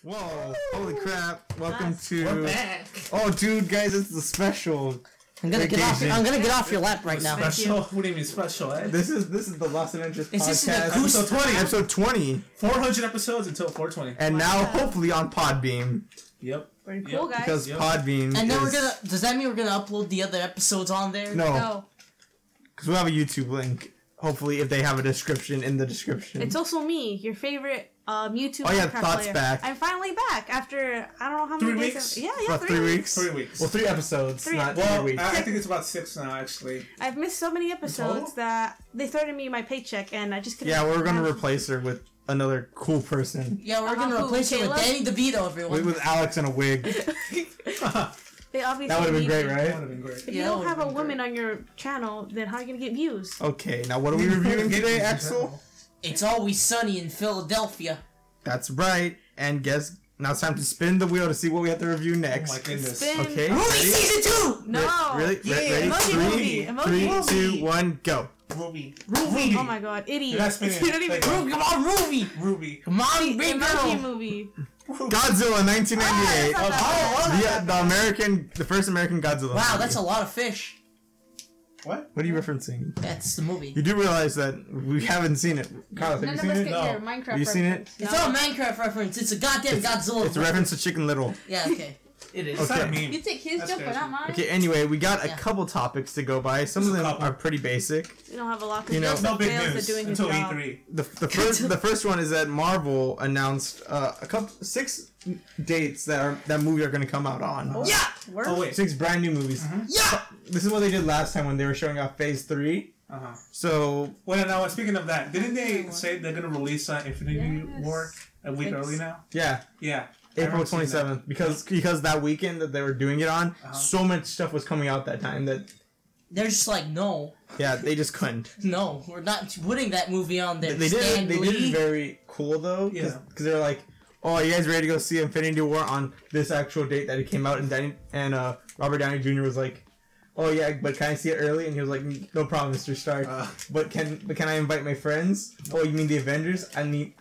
Whoa! Holy crap! Welcome to. We're back. Oh, dude, guys, it's the special. I'm gonna get off your lap right now. Special? What do you mean special? Eh? This is the Lost and Interest podcast. Episode 20. Episode 20. 400 episodes until 420. And now, hopefully, on Podbeam. Yep. Pretty cool, guys. Because Podbeam. And then we're gonna. Does that mean we're gonna upload the other episodes on there? No. Because we'll have a YouTube link. Hopefully, if they have a description in the description. It's also me, your favorite YouTube. Oh yeah, Minecraft Thought's player. back. I'm finally back after I don't know how many 3 days. weeks? Yeah, About 3 weeks. 3 weeks. Well, 3 episodes, not 3 weeks. I think it's about 6 now, actually. I've missed so many episodes that they threatened me my paycheck, and I just couldn't. Yeah, we're gonna replace her with another cool person. Yeah, we're gonna replace it with Danny DeVito, everyone. With Alex in a wig. They obviously That would have been great, me. right? That would have been great. If you don't have a woman on your channel, then how are you gonna get views? Okay, now what are we reviewing today, Axel? It's Always Sunny in Philadelphia. That's right. And guess now it's time to spin the wheel to see what we have to review next. Oh my goodness. Spin. Okay. Movie Ready? season 2. No. Really? Yeah. Ready? Emoji movie. Emoji 3, movie. 2, 1, go. Ruby. Oh my god, idiot! You're not spinning You don't even. it. Come on, movie. Ruby. Come on, big Emoji girl. movie. Godzilla 1998. Oh, The first American Godzilla. Wow, movie. that's a lot of fish. What? What are you referencing? That's the movie. You do realize that we haven't seen it. Carlos, have None you of seen us it? get No. your Minecraft. Have you seen it? reference. It's No. not a Minecraft reference. It's a goddamn Godzilla. It's a reference to Chicken Little. Yeah, okay. It is. It's not a Okay. meme. You take his That's joke, but crazy. not mine. Okay, anyway, we got a Yeah. couple topics to go by. Some of them couple. are pretty basic. We don't have a lot because You know, No big fails news at doing his until job. E3. The first one is that Marvel announced 6 dates that movie are going to come out on. Yeah. Work? Oh, wait. 6 brand new movies. Yeah. This is what they did last time when they were showing off Phase 3. Uh-huh. So Well, now, speaking of that, didn't they say they're going to release Infinity War a week early now? yeah, Yeah. April 27th because that weekend that they were doing it on, so much stuff was coming out that time that They're just like, no, they just couldn't. no, we're not putting that movie on there. They did it very cool though, because they were like, "Oh, are you guys ready to go see Infinity War on this actual date that it came out?" And Robert Downey Jr. was like, "Oh yeah, but can I see it early?" And he was like, "No problem, Mr. Stark. But can I invite my friends?" "Oh, you mean the Avengers?" I mean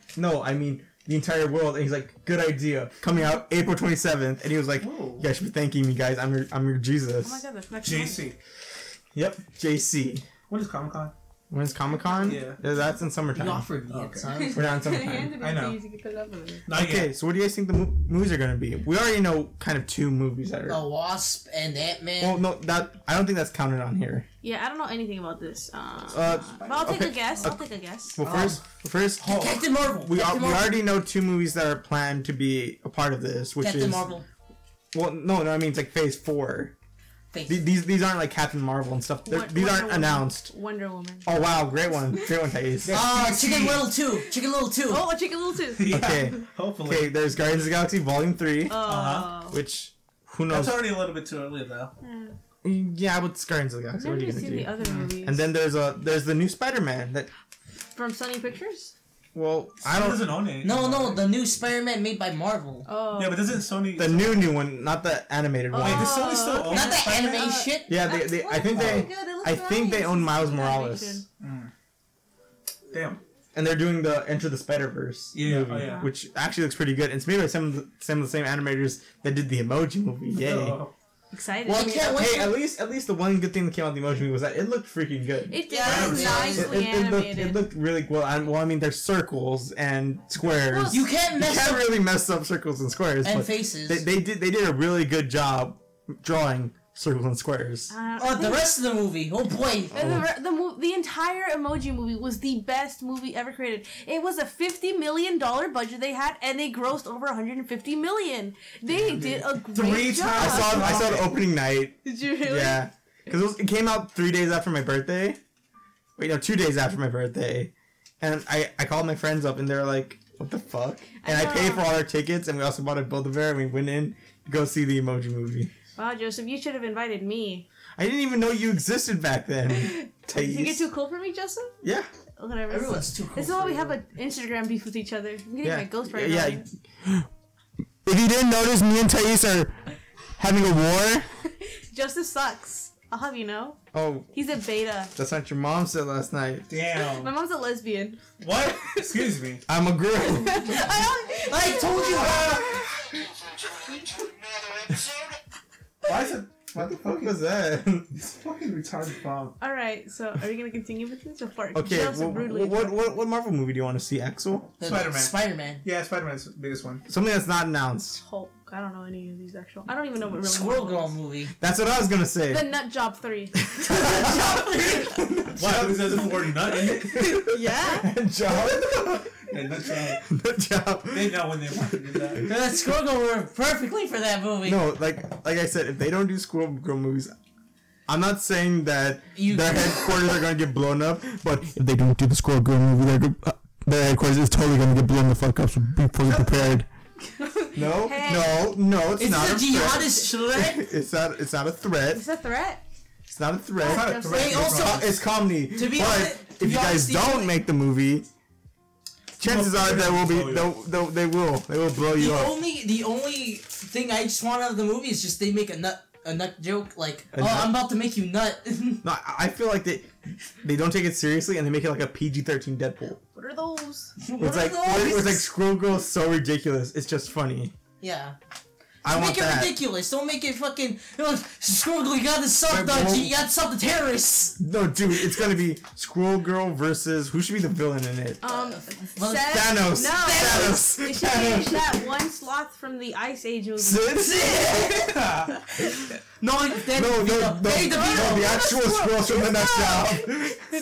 the entire world. And he's like, "Good idea." Coming out April 27th, and he was like, "You guys should be thanking me, guys. I'm your Jesus." Oh my god, that's next JC. Yep, JC. What is Comic-Con? When's Comic-Con? Yeah. That's in You summertime. offered me it, son. We're not in They summertime. handed it I to know. you so you could put it up with it. Not Okay, yet. so what do you guys think the movies are gonna be? We already know kind of 2 movies that are. The Wasp and Ant-Man. Well, no, I don't think that's counted on here. Yeah, I don't know anything about this. Uh, But I'll take okay, a guess. I'll take a guess. Well, first, Captain Marvel. we Captain Marvel. already know 2 movies that are planned to be a part of this, which Captain is Marvel. well, no, I mean it's like Phase 4. Face. These aren't like Captain Marvel and stuff. These Wonder aren't Woman. announced. Wonder Woman. Oh wow, great one, Tais. Chicken Little 2. Chicken Little 2. Oh, a Chicken Little too. Yeah, Okay. hopefully. Okay, there's Guardians of the Galaxy Volume 3, which who knows? That's already a little bit too early, though. Yeah, but it's Guardians of the Galaxy. I've What are you never gonna seen do? the other movies. And then there's the new Spider-Man that. From Sony Pictures? Well, I Sony don't. doesn't own it. No, the new Spider-Man made by Marvel. Oh. Yeah, but doesn't Sony... The new one, not the animated one. Wait, does Sony still own Not the Spider-Man? anime shit. Yeah, I think they own Miles Morales, Damn. and they're doing the Enter the Spider-Verse movie, yeah. which actually looks pretty good. And it's made by some of the same animators that did the Emoji movie. Yay! Oh. Excited. Well, I can't wait. Hey, at least the one good thing that came out of the Emoji movie was that it looked freaking good. It Yeah, was it- nicely animated. It looked really well. I mean, there's circles and squares. Well, You can't You mess can't up really mess up circles and squares. and but faces. they did a really good job drawing circles and squares. The rest of the movie. Oh boy. The entire Emoji movie was the best movie ever created. It was a $50 million budget they had, and they grossed over $150 million. They did a great job. I saw the opening night. Did you really? Yeah, because it came out 3 days after my birthday. Wait, no, 2 days after my birthday. And I called my friends up, and they were like, "What the fuck?" And I paid for all our tickets, and we also bought a Build-A-Bear, and we went in to go see the Emoji movie. Wow, Joseph, you should have invited me. I didn't even know you existed back then. Did you get too cool for me, Joseph? Yeah. Whatever. Everyone's too cool. This is why we have an Instagram beef with each other. I'm getting my ghost right Yeah. now. If you didn't notice, me and Tais are having a war. Joseph sucks. I'll have you know. Oh, He's a beta. that's what your mom said last night. My Damn. mom's a lesbian. What? Excuse me. I'm a girl. I told you. was that? This fucking retarded bomb. All right, so are you gonna continue with this or part? Okay, what Marvel movie do you want to see, Axel? Spider-Man. Spider-Man. Yeah, Spider-Man's the biggest one. Something that's not announced. Hulk. I don't know any of these actual. I don't even know what really. Squirrel Girl movie. That's what I was gonna say. The Nut Job 3. Wow, this has a word nut in it. Yeah. Job. Yeah, nut job. Nut job. They know when they want to do that. That Squirrel Girl worked perfectly for that movie. No, like I said, if they don't do Squirrel Girl movies, I'm not saying that their headquarters are gonna get blown up, but if they don't do the Squirrel Girl movie, their headquarters is totally gonna get blown the fuck up. So be fully prepared. No, no, it's not a jihadist threat. It's not a threat. It's a threat. It's not a threat. It's not a threat. Wait, also, it's comedy. to be but honest, if you guys don't make the movie, chances are there will be they will blow you up. The only thing I just want out of the movie is just they make a nut joke like, I'm about to make you nut. No, I feel like they don't take it seriously and they make it like a PG-13 Deadpool. What are those? It's like Squirrel Girl is so ridiculous. It's just funny. Yeah. I want make it that. ridiculous. Don't make it fucking. Squirrel Girl, you gotta stop the terrorists. No, dude, it's gonna be Squirrel Girl versus who should be the villain in it? Thanos. No, Thanos. It should be that one sloth from the Ice Age movie. The actual squirrels from the Nut Job.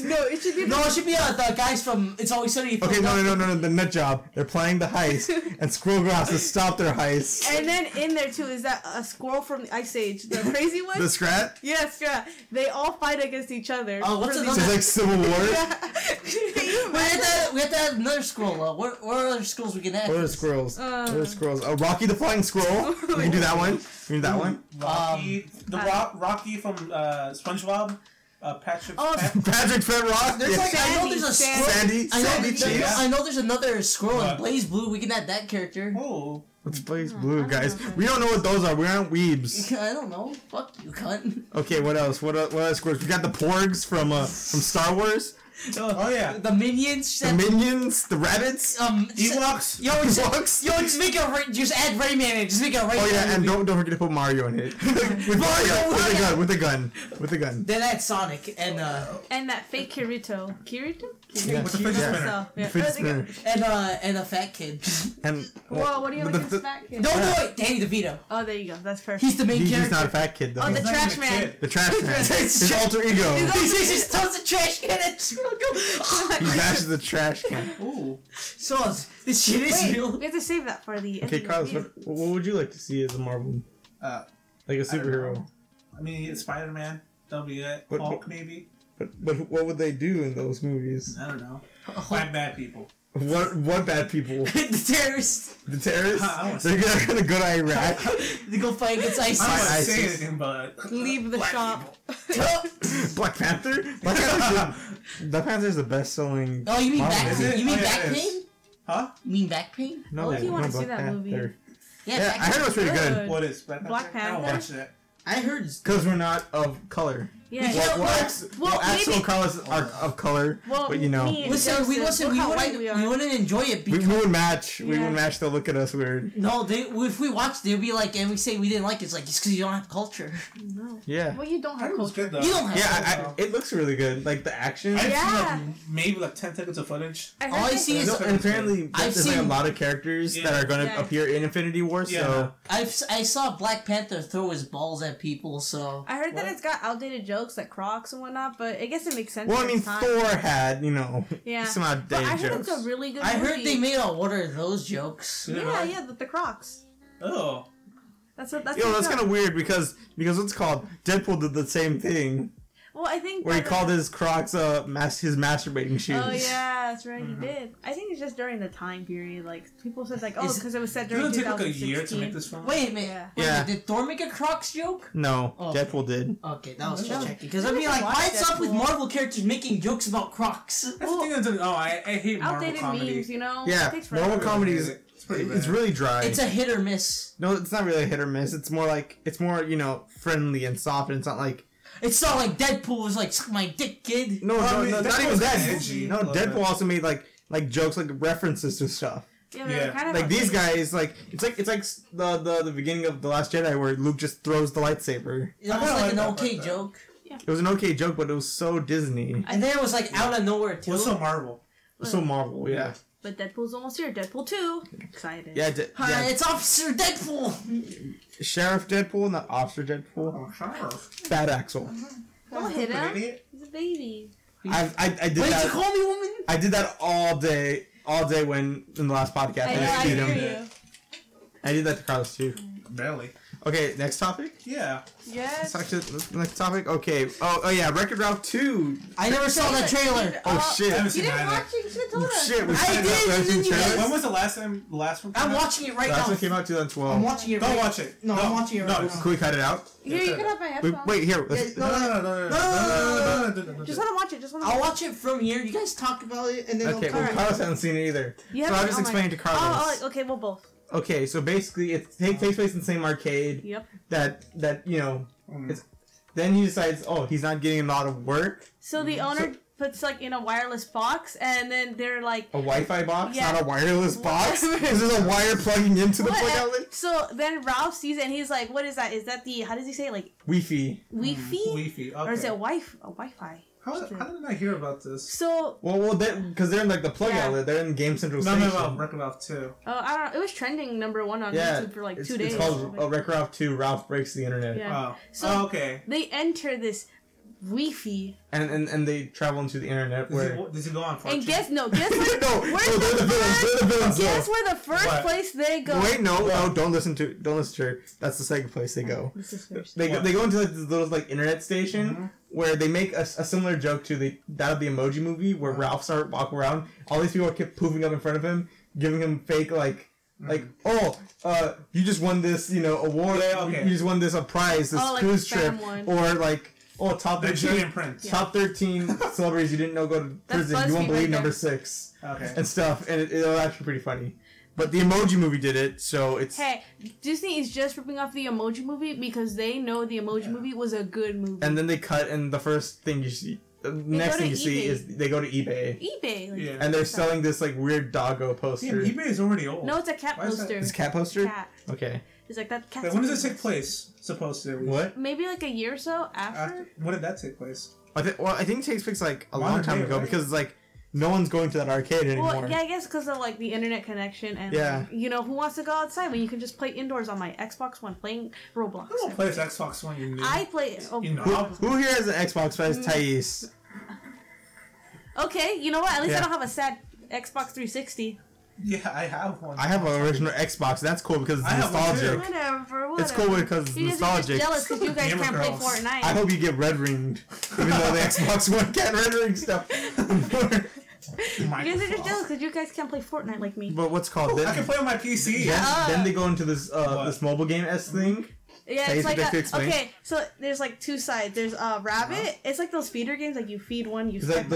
No, it should be. No, it should be the guys from It's Always Sunny. Okay, no, the Nut Job. They're playing the heist, and Squirrel Girl has to stop their heist. And then in there too is that a squirrel from the Ice Age, the crazy one. The Scrat? Yeah, Scrat. They all fight against each other. Oh, what's So it's like Civil War. We have to have another scroll. What other scrolls we can add? What are squirrels? What are squirrels? Rocky the Flying Squirrel. We can do that one. We can do that one. Rocky from SpongeBob. Patrick Fat Rock. There's I know there's a Sandy Cheese. I know there's another squirrel in Blaze Blue. We can add that character. Oh. Let's Blaze Blue, guys. We don't know what those are. We aren't weebs. I don't know. Fuck you, cunt. Okay, what else? What else squirrels? We got the Porgs from Star Wars. Oh yeah. The Minions. The Minions. The Rabbits. Ewoks. Just make just add Rayman and just make a Rayman. Oh yeah, and don't forget to put Mario in it. with a gun. Then add Sonic and that fake Kirito. Yeah. With the fidget spinner. And a fat kid. And whoa, what do you like this fat kid? No, Danny DeVito. Oh, there you go. That's perfect. He's the main character. He's not a fat kid though. Oh, the trash man. The trash man. His alter ego. He just throws the trash can at He bashes the trash can. Ooh. So this shit is real. We have to save that for the. Okay, Carlos, what would you like to see as a Marvel? Like a superhero. I mean, Spider-Man. That'll be it. Hulk, maybe. But what would they do in those movies? I don't know. Find bad people. What bad people? The terrorists. The terrorists? They're gonna go to Iraq. They go fight against ISIS. I don't want to say anything, but leave the shop. Black Panther? Black Panther's the best-selling. Oh, you mean Marvel back movie. pain? You mean back pain? Huh? You mean back pain? No, I want to see Black that Panther. movie. Yeah, I heard it was pretty good. What is Black Panther? I don't watch that. I heard. Because we're not of color. Yeah. Axel and Carlos are of color, but you know. Listen, we wouldn't enjoy it because we would match. We would match. They'll look at us weird. No, if we watch, they'll be like, and we say we didn't like it. It's like it's because you don't have culture. No. Yeah. Well, you don't have culture. You don't have. Yeah, it looks really good. Like the action. Yeah. Maybe like 10 seconds of footage. All I see is. And apparently, there's like a lot of characters that are going to appear in Infinity War. So I saw Black Panther throw his balls at people. So I heard that it's got outdated jokes like Crocs and whatnot, but I guess it makes sense. Well, I mean, Thor had some outdated I heard jokes. it's a really good. I heard movie. they made a order of those jokes. Yeah, the Crocs. Oh. That's kind of weird because what's called Deadpool did the same thing. Well, I think where he called his Crocs his masturbating shoes. Oh yeah, that's right, he did. I think it's just during the time period. Like people said, like because it was set during 2016. Did it take like a year to make this film? Wait a minute. Yeah. Did Thor make a Crocs joke? No, Deadpool did. Okay, that was just checking. Because I mean, like, why it's up with Marvel characters making jokes about Crocs? I hate Marvel outdated comedy. memes, you know. Yeah, Marvel comedy is. It's really dry. It's a hit or miss. No, it's not really a hit or miss. It's more friendly and soft, and it's not like. It's not like Deadpool was like, suck my dick, kid. No, not even that. Edgy, no, Deadpool also made like jokes, like references to stuff. Yeah, they're kind of like these guys, like it's like the beginning of The Last Jedi where Luke just throws the lightsaber. It was like an okay joke. It was an okay joke, but it was so Disney. And then it was like out of nowhere too. It was so Marvel. It was so Marvel, yeah. But Deadpool's almost here. Deadpool 2. Excited. Yeah, it's Officer Deadpool. Sheriff Deadpool, not Officer Deadpool. Oh, Sheriff. Bad Axel. Don't hit him. He's a baby. I did Wait, that. you call me woman? I did that all day when in the last podcast. I beat hear him. you. I did that to Carlos too. Barely. Okay, next topic. Yeah. Yes. Next topic. Okay. Oh yeah, Wreck-It Ralph 2. I never saw that trailer. Oh shit. I haven't You seen didn't that. watch it? You should have told us. Shit, we I said did, that. and then you guys- When was the last one? I'm watching it right Last now. one came out 2012. I'm watching it right Don't now. watch it. No, I'm watching it right now. Can we cut it out? Here, you can have my headphones. Wait, here. Let's, No, No. Just let him watch it. Just let him I'll watch watch it from here. You guys talk about it, and then okay, I'll well, come Carlos hasn't seen it either. You So haven't- I'll just oh my- explain it to Carlos. Oh, okay, well, both. Okay, so basically it takes place in the same arcade. Yep. That you know, it's, then he decides, oh, he's not getting a lot of work. So the owner puts like in a wireless box, and then they're like, A Wi-Fi box, Yeah. not a wireless box. Whatever. This is a wire plugging into the what? plug outlet. So then Ralph sees it, and he's like, "What is that? Is that the? How does he say it? Like Wi-Fi. Wi-Fi, Wi-Fi. or is it Okay. Wi-Fi? How did I hear about this? So Well, because they're in like the plug Yeah. outlet. They're in Game Central No, Station. Wreck-It Ralph 2. I don't know. It was trending #1 on YouTube for like 2 days. It's called Wreck-It Ralph 2. Ralph breaks the internet. Yeah. Oh. So- okay. They enter this Wi-Fi, And they travel into the internet where. Does he go on 4chan? and guess where? no, they're the villains. They're the villains. Guess though. where the first What? place they go? Wait, no, don't listen to her. That's the second place they go. This is first. They What? go into like this little like internet station where they make a similar joke to that of the Emoji Movie where Ralph started walking around. All these people kept poofing up in front of him, giving him fake you just won this award. Yeah, okay. You just won this prize, this Oh, like cruise spam trip, one. or like top Nigerian 13 Prince. top 13 celebrities you didn't know go to That's prison. You won't BuzzFeed believe right number there. 6 Okay. and stuff, and it was actually pretty funny. But the Emoji Movie did it, so it's. Hey, Disney is just ripping off the Emoji Movie because they know the Emoji Movie was a good movie. And then they cut, and the first thing you see, the next go thing to you see eBay. is they go to eBay, eBay. Like, Yeah. and they're selling this like weird doggo Yeah, poster. eBay is already old. No, it's a cat Why is that- poster. This cat poster. Cat. Okay. It's like that cat. Wait, when does it take place? Supposed to. What? Maybe like a year or so after. When did that take place? I think it takes place like a long Modern time day, ago right? because like no one's going to that arcade anymore. Well, yeah, I guess because of like the internet connection and Yeah. who wants to go outside when you can just play indoors on my Xbox One playing Roblox. I don't play this Xbox One. You I play. Oh, You know. Who here has an Xbox besides Tais? okay, you know what? At least Yeah. I don't have a sad Xbox 360. Yeah, I have one. I have an original Xbox. That's cool because it's I have one too. nostalgic. Whatever. It's cool because it's You guys are just nostalgic. jealous because you guys Gamer can't play girls. Fortnite. I hope you get red ringed, even though the Xbox One can't red ring stuff. You guys are just jealous because you guys can't play Fortnite like me. But what's called? I can play on my PC. Then they go into this mobile game thing. Yeah, Taste, it's like would you like to explain? okay. So there's like two sides. There's Rabbit. It's like those feeder games. Like you feed one, you. It's like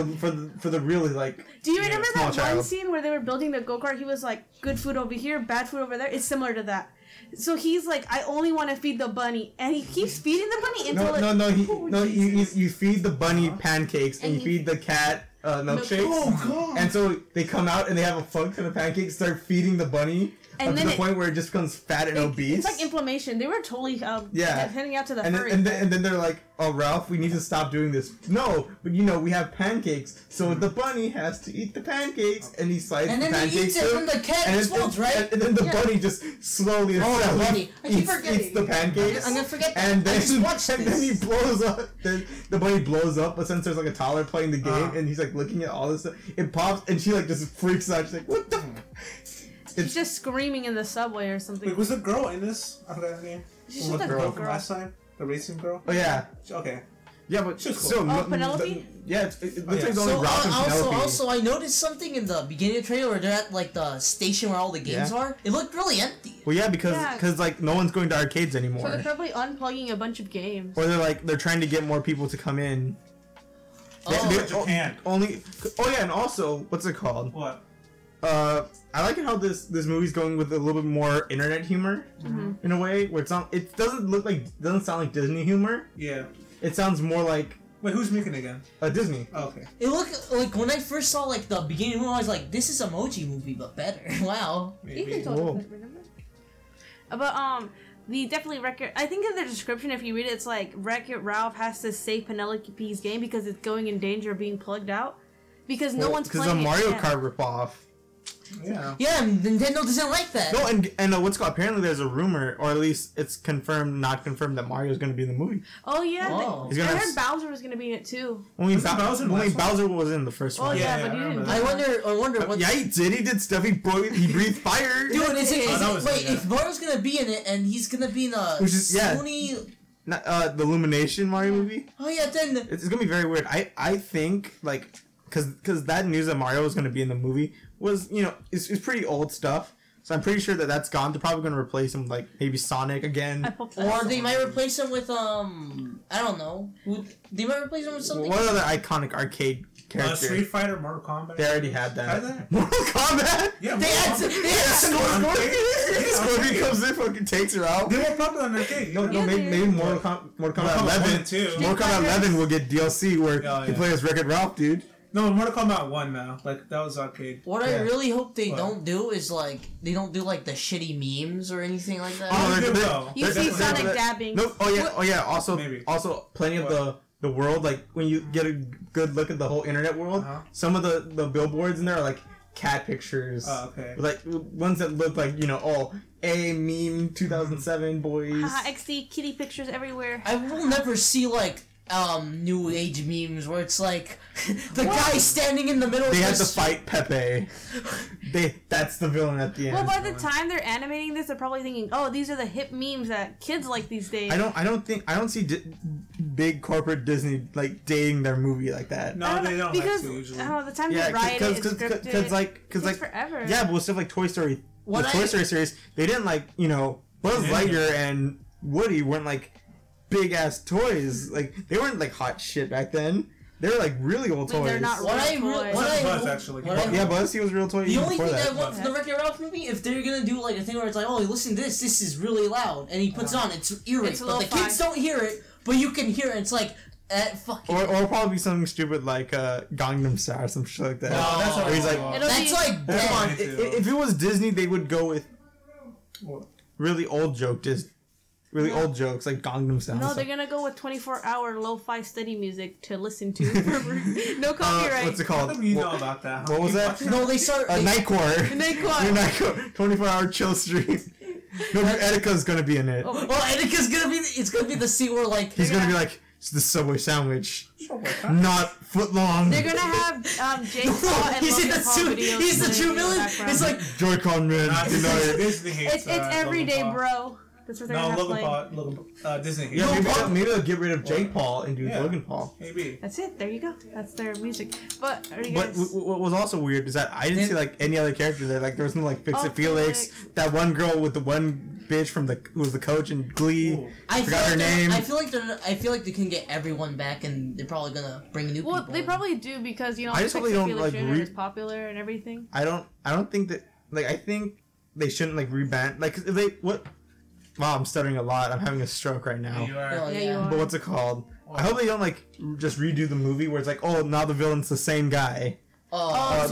for the really like. Do you remember small that one child. scene where they were building the go kart? He was like, "Good food over here, bad food over there." It's similar to that. So he's like, "I only want to feed the bunny," and he keeps feeding the bunny until You feed the bunny pancakes and you feed the cat milkshakes. Oh god. And so they come out and they have a fuck ton of pancakes, start feeding the bunny And up to then the it- point where it just becomes fat and obese. It's like inflammation. They were totally heading out to the and furry. then they're like, "Oh, Ralph, we need to stop doing this." No, but we have pancakes, so the bunny has to eat the pancakes, and he slides And the then he pancakes. eats it, to and the cat and then- explodes, right? And then the Yeah. bunny just slowly and Oh, the steadily bunny. I keep eats forgetting. the pancakes. I'm gonna forget that. And I then, just watched and then he this. blows up. Then the bunny blows up, but since there's like a toddler playing the game, and he's like looking at all this stuff, it pops, and she like just freaks out. She's like, "What the?" She's just screaming in the subway or something. Wait, was the girl in this? I forgot her name. She's just a What Girl little from girl. last time? The racing girl? Oh yeah, Okay. yeah, but She was cool. still, Oh, Penelope? Yeah, it looks yeah. like it's only So Ralph and Penelope. also, I noticed something in the beginning of the trailer where they're at like the station where all the games Yeah. are. It looked really empty. Well, yeah, because Yeah. like no one's going to arcades So anymore, they're probably unplugging a bunch of games. or they're trying to get more people to come in. Oh, Japan. Only. Oh yeah, and also, what's it called? What? I like it how this movie's going with a little bit more internet humor in a way where it doesn't sound like Disney humor. Yeah. It sounds more like Wait, who's making it again? Disney. Oh, okay. It looked like when I first saw like the beginning of the movie, I was like, "This is a Emoji movie, but better." Wow. Maybe. You can totally remember. But the definitely Wreck-It. I think in the description, if you read it, it's like Wreck-It Ralph has to save Penelope's game because it's going in danger of being plugged out because no one's playing. Because a it Mario yet. Kart ripoff. Yeah. Yeah, Nintendo doesn't like that. No, and what's called apparently there's a rumor, or at least it's confirmed, not confirmed, that Mario's going to be in the movie. Oh yeah, Oh. He's I gonna heard Bowser was gonna be in it too. Only Bowser in the last one? Bowser was in the first Oh one. yeah, Yeah, but I he didn't. remember I wonder what. Yeah, he did. He did stuff. He breathed fire. Dude, is it, that was wait, it, yeah. if Mario's gonna be in it and he's gonna be in a Which is- yeah. Sony... Not, the Illumination Mario movie. Oh yeah, then... It's gonna be very weird. I think like because that news that Mario was gonna be in the movie was it's pretty old stuff. So I'm pretty sure that's gone. They're probably gonna replace him with, like, maybe Sonic again. Or they might replace him with, I don't know. They might replace him with something. What other iconic arcade character? Street Fighter, Mortal Kombat. They already had that. Had that? Mortal Kombat. Yeah. They had Scorpion. Scorpion comes in, fucking takes her out. They were popular in arcade. No, Yeah, maybe Mortal Kombat 11. Too. Mortal Kombat 11 will get DLC where he plays Wreck-It Ralph, dude. No, Mortal Kombat 1 now. Like, that was arcade. What I really hope they What? don't do is, like, they don't do, like, the shitty memes or anything like that. Oh, they're- good they're- though. You they're- see they're- Sonic they're- dabbing. No, oh yeah. Maybe. Also, plenty of the world, like when you get a good look at the whole internet world, some of the billboards in there are like cat pictures. Oh, okay. Like ones that look like a meme 2007 boys. Haha, XD kitty pictures everywhere. I will never see, like, new age memes where it's like the guy standing in the middle. They of had the to fight Pepe. That's the villain at the end. Well, by the time they're animating this, they're probably thinking, "Oh, these are the hip memes that kids like these days." I don't see big corporate Disney like dating their movie like that. No, they don't because like to usually. the time they write it, it's scripted. Because takes forever. Yeah, but with stuff like Toy Story, What the Toy Story series, they didn't like Buzz Lightyear and Woody weren't like big ass toys. Like they weren't like hot shit back then. They were like really old toys. They're not real toys. Buzz, actually. Yeah, Buzz, he was a real toy. The even only before thing that. I want from the Wreck-It Ralph movie, if they're gonna do like a thing where it's like, oh, listen to this is really loud, and he puts it on, it's eerie, It's but the lo-fi. kids don't hear it, but you can hear it. It's like, fucking. Or probably something stupid like Gangnam Style or some shit like that. No, that's Where he's like, It'll That's be- like come on, dead. if it was Disney, they would go with really old old jokes like Gangnam Style. No, and they're stuff. gonna go with 24-hour lo-fi study music to listen to. No copyright. What's it How called? come you know about that? What was that? No, they start. They, Nightcore. Nightcore. 24-hour chill stream. No, Etika's gonna be in it. well, Annika's gonna be. It's gonna be the scene where like He's gonna be like, it's the Subway sandwich, not foot long. They're gonna have Jake Paul and he's in Logan the Paul suit. videos He's the playing true in the villain. background. It's like Joy-Con man, denied. Disney hates it's everyday, Logan Paul. bro. That's what they're No, gonna have Logan playing. Paul. Disney hates Yeah, Logan maybe they'll get rid of Jake Paul and do Yeah. Logan Paul. Maybe. That's it. There you go. That's their music. But are you But guys? what was also weird is that I didn't see like any other character there. Like there was no like Fix Oh, It Felix, Felix. that one girl with the one bitch from who was the coach in Glee. Ooh. I Forgot her name. I feel like they can get everyone back, and they're probably gonna bring new Well, people. they in. probably do because I just hope they Sexy don't, Felix like, Jr. is popular and everything. I don't think that I think they shouldn't like reban like if they what. Wow, I'm stuttering a lot. I'm having a stroke right now. You are. Oh, Yeah, yeah. you are. But what's it called? I hope they don't like just redo the movie where it's like, oh, now the villain's the same guy. Oh,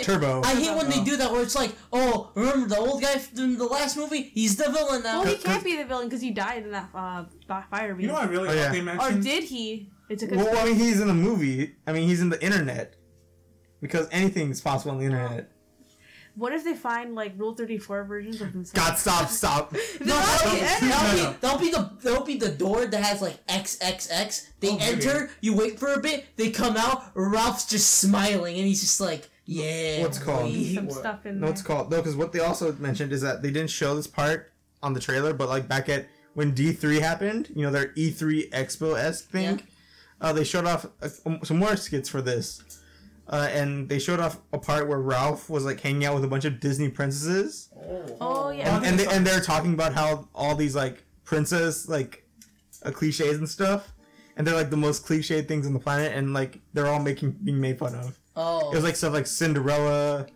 Turbo. I hate when they do that where it's like, oh, remember the old guy from the last movie? He's the villain now. Well, he can't be the villain because he died in that fire beam. You know what I really Oh, hope yeah. they Or mentioned? did he? It's a good. Well, I mean, he's in the movie. I mean, he's in the internet. Because anything's possible on the internet. What if they find like Rule 34 versions of themselves? God, stop. That'll be the door that has like XXX. They Oh, maybe. enter, you wait for a bit, they come out, Ralph's just smiling, and he's just like, yeah. What's called? boy." Some stuff in No, there. it's called. No, because what they also mentioned is that they didn't show this part on the trailer, but like back at when D3 happened, their E3 Expo-esque thing, they showed off some more skits for this. And they showed off a part where Ralph was like hanging out with a bunch of Disney princesses. Oh yeah. And they're talking about how all these like princess like cliches and stuff, and they're like the most cliched things on the planet, and like they're all being made fun of. Oh. It was like stuff like Cinderella,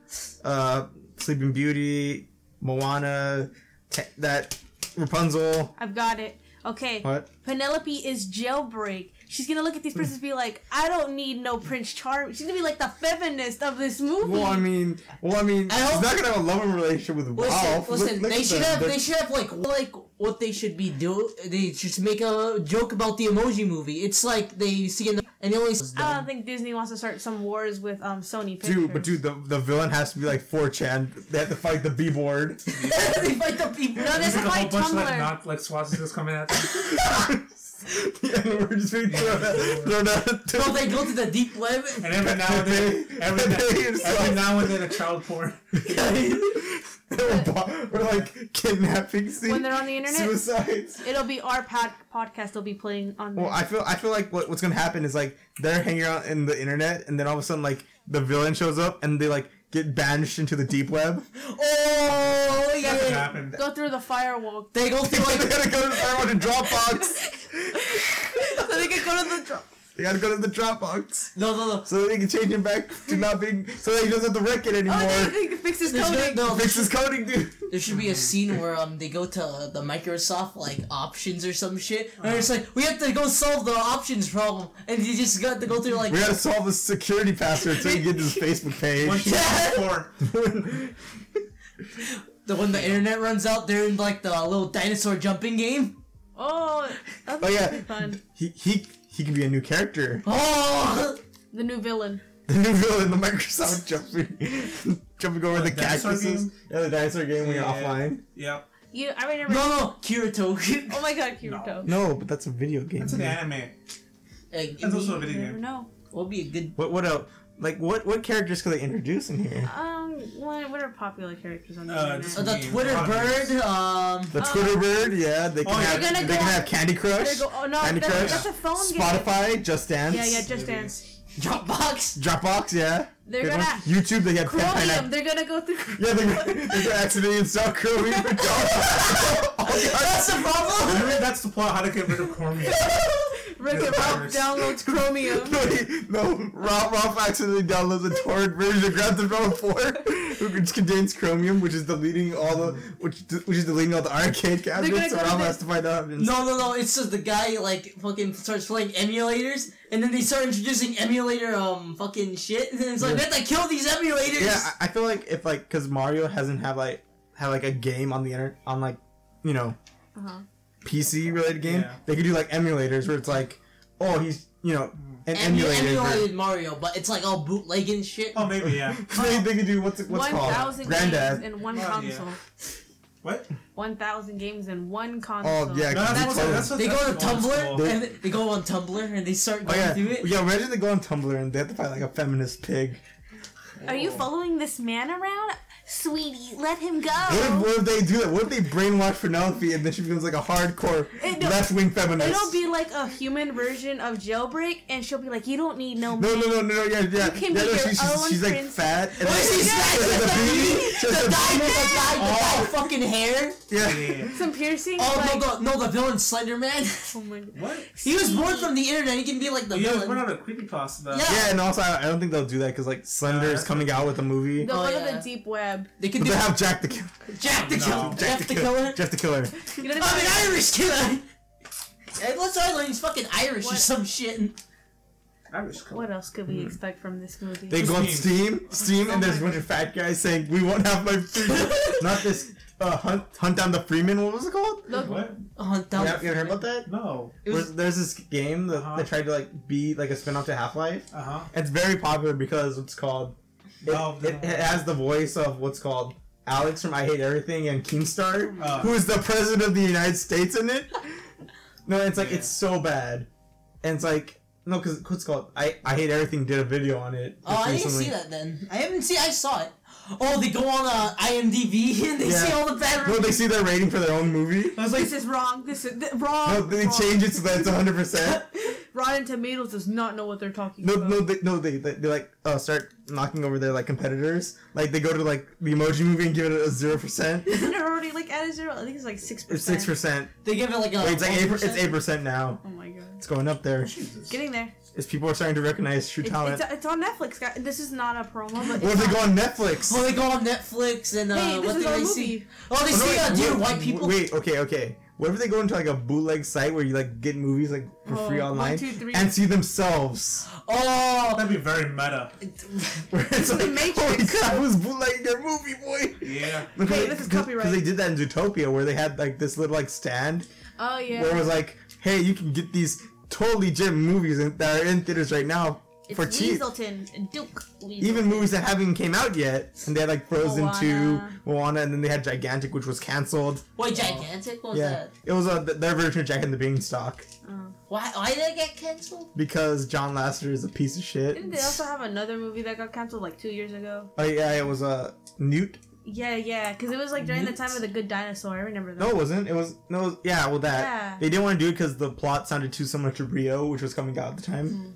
Sleeping Beauty, Moana, that Rapunzel. I've got it. Okay. What? Penelope is Jailbreak. she's gonna look at these princes and be like, I don't need no Prince Charming. She's gonna be like the feminist of this movie. Well, I mean, she's not gonna have a loving relationship with Ralph. Listen, they should have like what they should be doing. They just make a joke about the Emoji Movie. It's like they see and they only. I don't think Disney wants to start some wars with Sony Pictures. Dude, the villain has to be like 4chan. They have to fight the B-board. They fight the people. No, there's a whole fight bunch Tumblr. of not like swastikas coming at them. Yeah, we're just being thrown out. No, they go to the deep web. And every now and then a child porn. Or like kidnapping scenes. When they're on the internet, suicides. It'll be our podcast. They'll be playing on. Well, I feel like what's gonna happen is like they're hanging out in the internet, and then all of a sudden like the villain shows up, and they like get banished into the deep web. Oh yeah! Go through the firewall. They go through like they gotta go to the firewall to Dropbox. So they can go to the drop. They gotta go to the Dropbox. No. So they can change him back to not being. So that he doesn't have to wreck it anymore. Oh, they can fix his coding. Fix his coding, dude. There should be a scene where they go to the Microsoft like options or some shit, and it's like we have to go solve the options problem, and you just got to go through like we gotta solve the security password so you can get to his Facebook page. When the internet runs out, they're in like the little dinosaur jumping game. Oh, that's yeah, fun. He can be a new character. Oh, the new villain. The new villain, the Microsoft jumping over the cactuses. Yeah, the dinosaur game when you're offline. Yep. I remember. No, Kirito. Oh my god, Kirito. No, but that's a video game. That's an anime. That's also a video game. No. What would be a good? What else? Like what characters could they introduce in here? What are popular characters on the internet? The Twitter bird. The Twitter bird. Yeah, they can have Candy Crush. Candy Crush. That's a phone Spotify, game. Just Dance. Yeah, Just Dance. Dropbox, yeah. They're gonna YouTube. They have Chromium. They're gonna go through. Yeah, they're gonna accidentally install Chromium. That's the problem. That's the plot. How to get rid of Chromium. Rick and Ralph downloads Chromium. No, Ralph accidentally downloads a torrent version of Grand Theft Auto 4, which contains Chromium, which is deleting all the arcade cabinets. So Ralph has to find out. No. It's just the guy like fucking starts playing emulators, and then they start introducing emulator fucking shit, and then it's like we have to kill these emulators. Yeah, I feel like if like because Mario hasn't had a game on the internet on like PC related game, they could do like emulators where it's like, oh, he's an emulated Mario, but it's like all bootleg and shit. Oh, maybe yeah. They could do what's called 1,000 games in one console. Yeah. What? 1,000 games in one console. Oh yeah, they go to Tumblr and they go on Tumblr and they start going through it. Yeah, imagine they go on Tumblr and they have to fight like a feminist pig. Are you following this man around? Sweetie, let him go. What if they do that? What if they brainwash Penelope and then she becomes like a hardcore left-wing feminist? It'll be like a human version of Jailbreak, and she'll be like, "You don't need no." No, yeah. She's like fat. And the guy fucking hair. Yeah. Some piercings. Oh no, the villain Slender Man. Oh my god. What? He was born from the internet. He can be like the villain. We're not a creepypasta though. Yeah, and also I don't think they'll do that because like Slender is coming out with a movie. They'll go to the deep web. They can have Jack the Killer. Jeff the Killer. Jeff the Killer. I'm an Irish killer. Let's either he's fucking Irish or some shit. What else could we expect from this movie? They go on Steam, and there's a bunch of fat guys saying, "We won't have my freedom." Not this Hunt Down the Freeman. What was it called? What? Hunt Down. You ever heard about that? No. There's this game that tried to like be like a spin-off to Half-Life. It's very popular because it's called. It has the voice of what's called Alex from I Hate Everything and Keemstar, who is the president of the United States in it. No, it's like it's so bad, and it's like because what's called I Hate Everything did a video on it. Oh, I didn't see that then. I saw it. Oh, they go on IMDb and they see all the bad reviews. No, they see their rating for their own movie. I was like, this is wrong. This is wrong. No, they change it so that it's 100%. Rotten Tomatoes does not know what they're talking about. They like start knocking over their like competitors. Like they go to like the Emoji Movie and give it a 0%. Isn't it already like at a 0? I think it's like 6%. It's 6%. They give it like a. Wait, it's like 8%. It's 8% now. Oh my god. It's going up there. Getting there. As people are starting to recognize true talent. It's on Netflix, guys. This is not a promo, but what if they go on Netflix? Oh, they go on Netflix and hey, what do they see? Oh, they see Dear White People. Wait, okay. what if they go into like a bootleg site where you like get movies like for free online 1, 2, 3. and see themselves? Oh, That'd be very meta. Where it's like, Matrix. holy crap, who's bootlegging your movie, boy? Yeah. Hey, this is copyright. Because they did that in Zootopia where they had like this little like stand Oh yeah. where it was like, hey, you can get these totally legit movies that are in theaters right now for it's cheap. Weaselton and Duke. Weaselton. Even movies that haven't came out yet, and they had like Frozen Moana. 2, Moana, and then they had Gigantic, which was canceled. wait, Gigantic? What was Yeah, that? it was their version of Jack and the Beanstalk Why did it get canceled? because John Lasseter is a piece of shit. Didn't they also have another movie that got canceled like 2 years ago? Oh yeah, it was Newt. Yeah, because it was like during the time of the Good Dinosaur. I remember that. No, it wasn't. It was yeah, well that Yeah. they didn't want to do it because the plot sounded too similar to Rio, which was coming out at the time.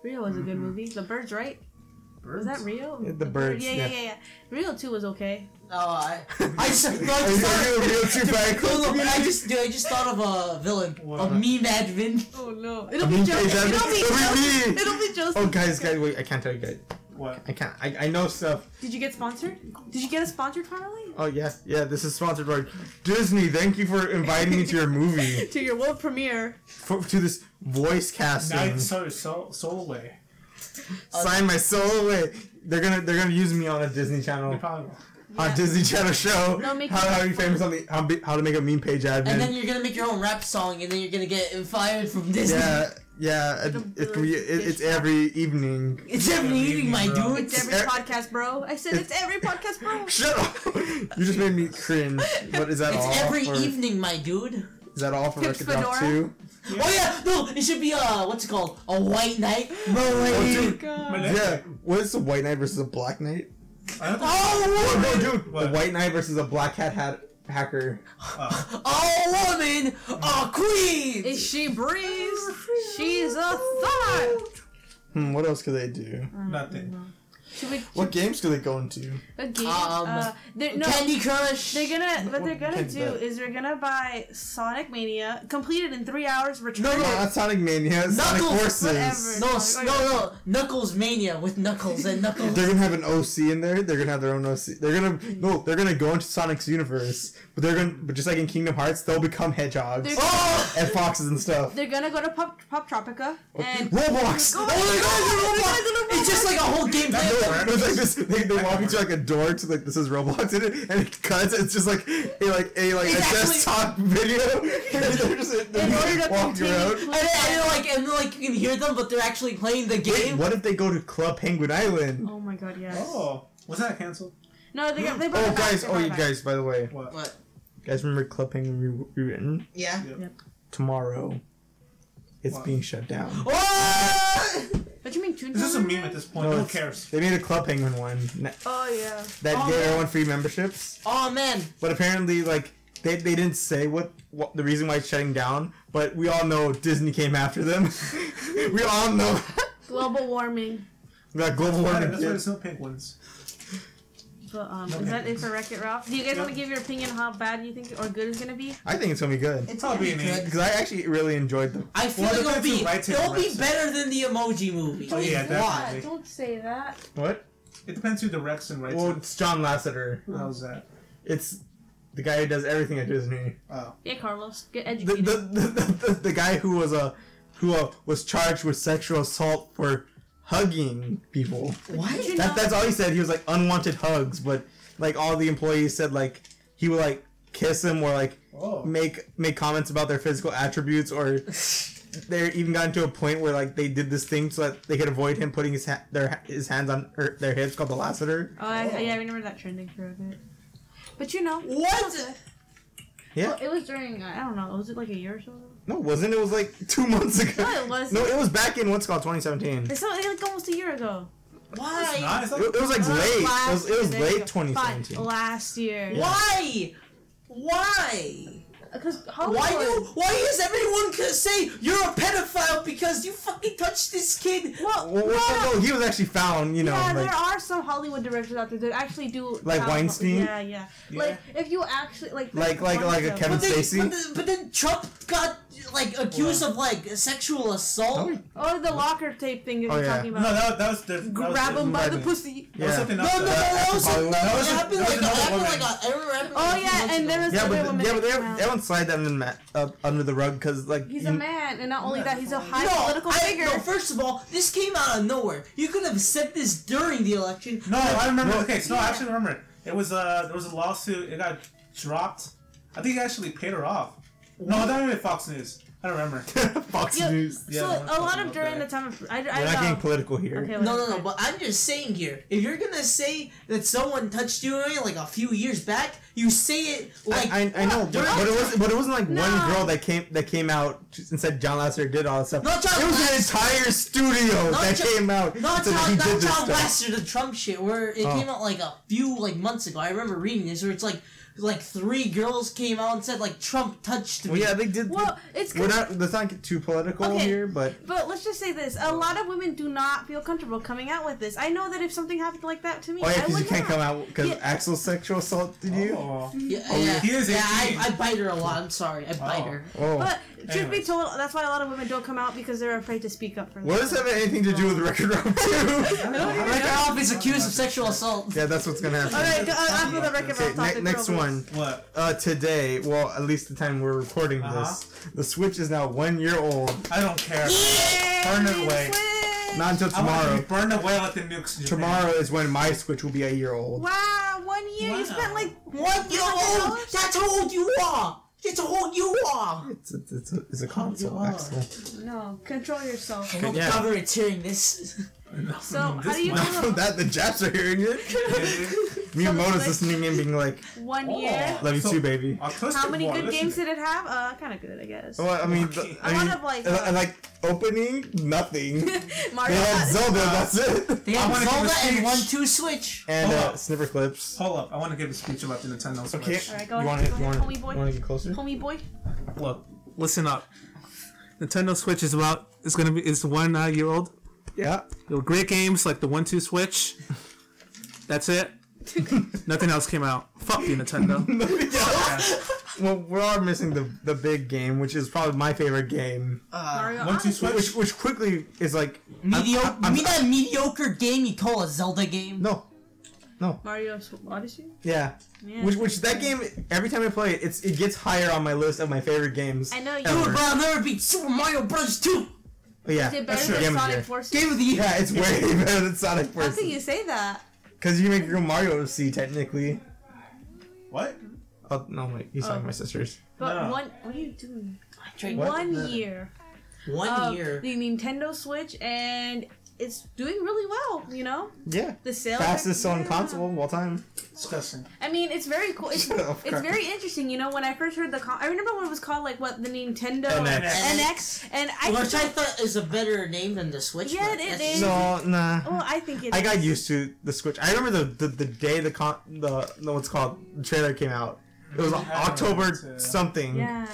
Rio was a good movie. The Birds, right? Was that Rio? Yeah, the Birds, Yeah. yeah. Rio 2 was okay. Oh, I just Are you real too bad? Dude, I just thought of a villain, What? a meme admin. Oh no. It'll be Joseph. me. It'll be Joseph. Oh guys, wait! I can't tell you guys. What? I can't. I know stuff. Did you get sponsored? Did you get us sponsored finally? Oh yeah. This is sponsored by Disney. Thank you for inviting me to your movie. To your world premiere. To this voice casting. Night soul away. Sign my soul away. They're gonna use me on a Disney They Channel probably will. on Disney Channel show. No, make how it- to be famous on the how to make a meme page admin. And then you're gonna make your own rap song, and then you're gonna get fired from Disney. yeah. It's every evening. It's every evening, my bro. dude. It's every podcast, bro. I said it's every podcast, bro. Shut up! You just made me cringe. What is that all? It's every for, evening, my dude. Is that all for Pips Record Drop Fedora? 2? Oh yeah, no, it should be what's it called? A white knight. Oh, dude. God. Yeah. What is a white knight versus a black knight? I don't think Oh, No, woman! dude. What? A white knight versus a black hat hacker. A woman! A queen! If she breathes, she's a thought. What else could they do? nothing. Should we? What games could they go into? A game? No. Candy Crush! What they're gonna What's do that? is they're gonna buy Sonic Mania, completed in 3 hours, return No, it. Not Sonic Mania, Sonic Knuckles, Forces. whatever. No, Knuckles Mania with Knuckles and Knuckles. They're gonna have an OC in there. They're gonna have their own OC. They're gonna go into Sonic's universe, but just like in Kingdom Hearts, they'll become hedgehogs Oh! and foxes and stuff. They're gonna go to Pop Tropica and Roblox. Oh my god, it's just like a whole gameplay. No, it's like this. They walk into like a door to like this is Roblox in it, and it cuts. It's just like a desktop video. They're just in order to walking continue around. And then you can hear them, but they're actually playing the Wait, game. what if they go to Club Penguin Island? Oh my god, yes. Oh, was that canceled? No, they brought Oh, it back, guys! they Oh, brought you it back. guys! By the way, What? What? guys, remember Club Penguin rewritten? Yeah. Tomorrow, it's What? being shut down. What? What do you mean, Toontown? This is a meme at this point. No one it's- cares. They made a Club Penguin one Oh yeah. that Oh, gave man. everyone free memberships, Oh man. but apparently, like they didn't say what the reason why it's shutting down. But we all know Disney came after them. We all know. Global warming. We got global warming. That's why there's no penguins. But is that it for Wreck-It Ralph? Do you guys want to give your opinion on how bad you think or good it's gonna be? I think it's gonna be good It's Probably gonna be an good. because I actually really enjoyed them. I feel Well, like it depends who writes it it'll and be directs it. better than the Emoji Movie. Oh, yeah, Why? definitely. Don't say that. What? It depends who directs and writes Well, it. it's John Lasseter. Who the hell's that? It's the guy who does everything at Disney. Oh. Yeah, Carlos, get The educated. the guy who was charged with sexual assault for hugging people. What? Did you know? That's all he said. He was like unwanted hugs, but like all the employees said like he would like kiss him or like Oh. make comments about their physical attributes, or they even got to a point where like they did this thing so that they could avoid him putting his hands on their hips called the Lasseter. Oh, I remember that trending for a bit. But you know. What? Yeah. Well, it was during, I don't know, was it like a year or so ago? No, it wasn't. It was like 2 months ago. No, it wasn't. No, it was back in what's called 2017. It's not, like almost a year ago. Why? It's not. It's not. It was like late. Last It was year, there you late go. 2017. Fine, last year. Yeah. Why? Why? Because Why is everyone gonna say you're a pedophile because you fucking touched this kid? Well, No, he was actually found. You know, yeah, like there are some Hollywood directors out there that actually do Like have- Weinstein? Yeah. Like if you actually like Like a Kevin But then, Spacey. but then Trump got like accused of like sexual assault. or the locker tape thing that Oh, you're yeah. talking No, about. that was different. Grab him by the Right. pussy. That was Yeah. something No, else. no, no, that was Hollywood. it was happened another like woman. I remember Oh yeah, and there was Yeah, other but women. yeah, but that came out. everyone slide that under the rug because like he's a man, and not only that, he's a high No, political figure. no, first of all, this came out of nowhere. You could have said this during the election. No, I remember. No, Okay, so I actually remember it. It was there was a lawsuit. It got dropped. I think he actually paid her off. No, that might be Fox News. I don't remember. Fox News. Yeah, So no, a lot of okay. during the time of We're not getting political here. Okay, No, but I'm just saying here, if you're gonna say that someone touched you like a few years back, you say it like I know, but it wasn't like No. one girl that came out and said John Lasseter did all that stuff. Not John it was Lasseter. an entire studio Not that John- came out. Not and said he John, did not this John stuff. Lasseter, the Trump shit, where it came out like a few months ago. I remember reading this, where it's like 3 girls came out and said like Trump touched me. Well, yeah, they did. Well, it's let's not get too political Okay. here, but But let's just say this: a lot of women do not feel comfortable coming out with this. I know that if something happened like that to me, oh yeah, I because would you can't not. come out because Yeah. Axel sexual assaulted you. Oh. Yeah, Oh, yeah, he is yeah. 18. I bite her a lot. I'm sorry, I bite her. Oh, But truth be Anyways. told, that's why a lot of women don't come out because they're afraid to speak up for what does that have anything to do with Record Round 2? Record off is accused of sexual assault. Yeah, that's what's gonna happen. All right, after the record Okay, topic. next real quick. one. What? Today, well, at least the time we're recording this, the Switch is now 1 year old. I don't care. Yeah! Burn it away. Switch! Not until I want tomorrow. to be burned away like the nukes. in Japan. Tomorrow is when my Switch will be a year old. Wow, 1 year. You Wow. spent like 1 year old. That's how old you are. That's how old you are. It's a console, are. Axel. no. Control yourself. I hope Yeah. government's hearing this. So how do you This feel about That the Japs are hearing it. Miyamoto's listening in, being like, 1 Oh. year? "Love you too, baby." How many good games did it have? Kind of good, I guess. Well, I mean, Okay. A lot of, like, opening nothing. Mario. They had Zelda. That's it. They I have wanna give Zelda a and speech. 1-2 Switch. And Hold up. snipper clips. Hold up, I want to give a speech about the Nintendo Switch. Okay. Alright, go you ahead, want go ahead, homie boy. to get closer? Homie boy. Look, listen up. Nintendo Switch is it's 1 year old. Yeah. There were great games like the 1-2 Switch. That's it. Nothing else came out. Fuck you, Nintendo. Well, we're all missing the big game, which is probably my favorite game. Mario 1-2 Odyssey. Switch. Which quickly is like Mediocre. I'm- You mean that mediocre game you call a Zelda game? no. Mario Odyssey? Yeah. Yeah. Which that game, every time I play it, it gets higher on my list of my favorite games. I know you ever. Dude, bro, I'll never beat Super Mario Bros. 2. But yeah. Is it That's better true. than Game of the Sonic year. Forces? Game of the year. Yeah, it's way better than Sonic How Forces. can you say that? Because you make your own Mario OC, technically. What? Oh, no, wait. He's talking to my sisters. But No. what are you doing? What? 1 year. 1 year. The Nintendo Switch, and it's doing really well, you know? Yeah. The sales Fastest selling yeah. console of all time. Disgusting. I mean, it's very cool. It's, Shut up, it's Carl. very interesting, you know, when I first heard I remember when it was called, like, what, the Nintendo NX. and I Which I thought is a better name than the Switch. Yeah, but it that's- is. No, nah. Well, I think it I got is. used to the Switch. I remember the day the what's called the trailer came out. It was October something. Yeah.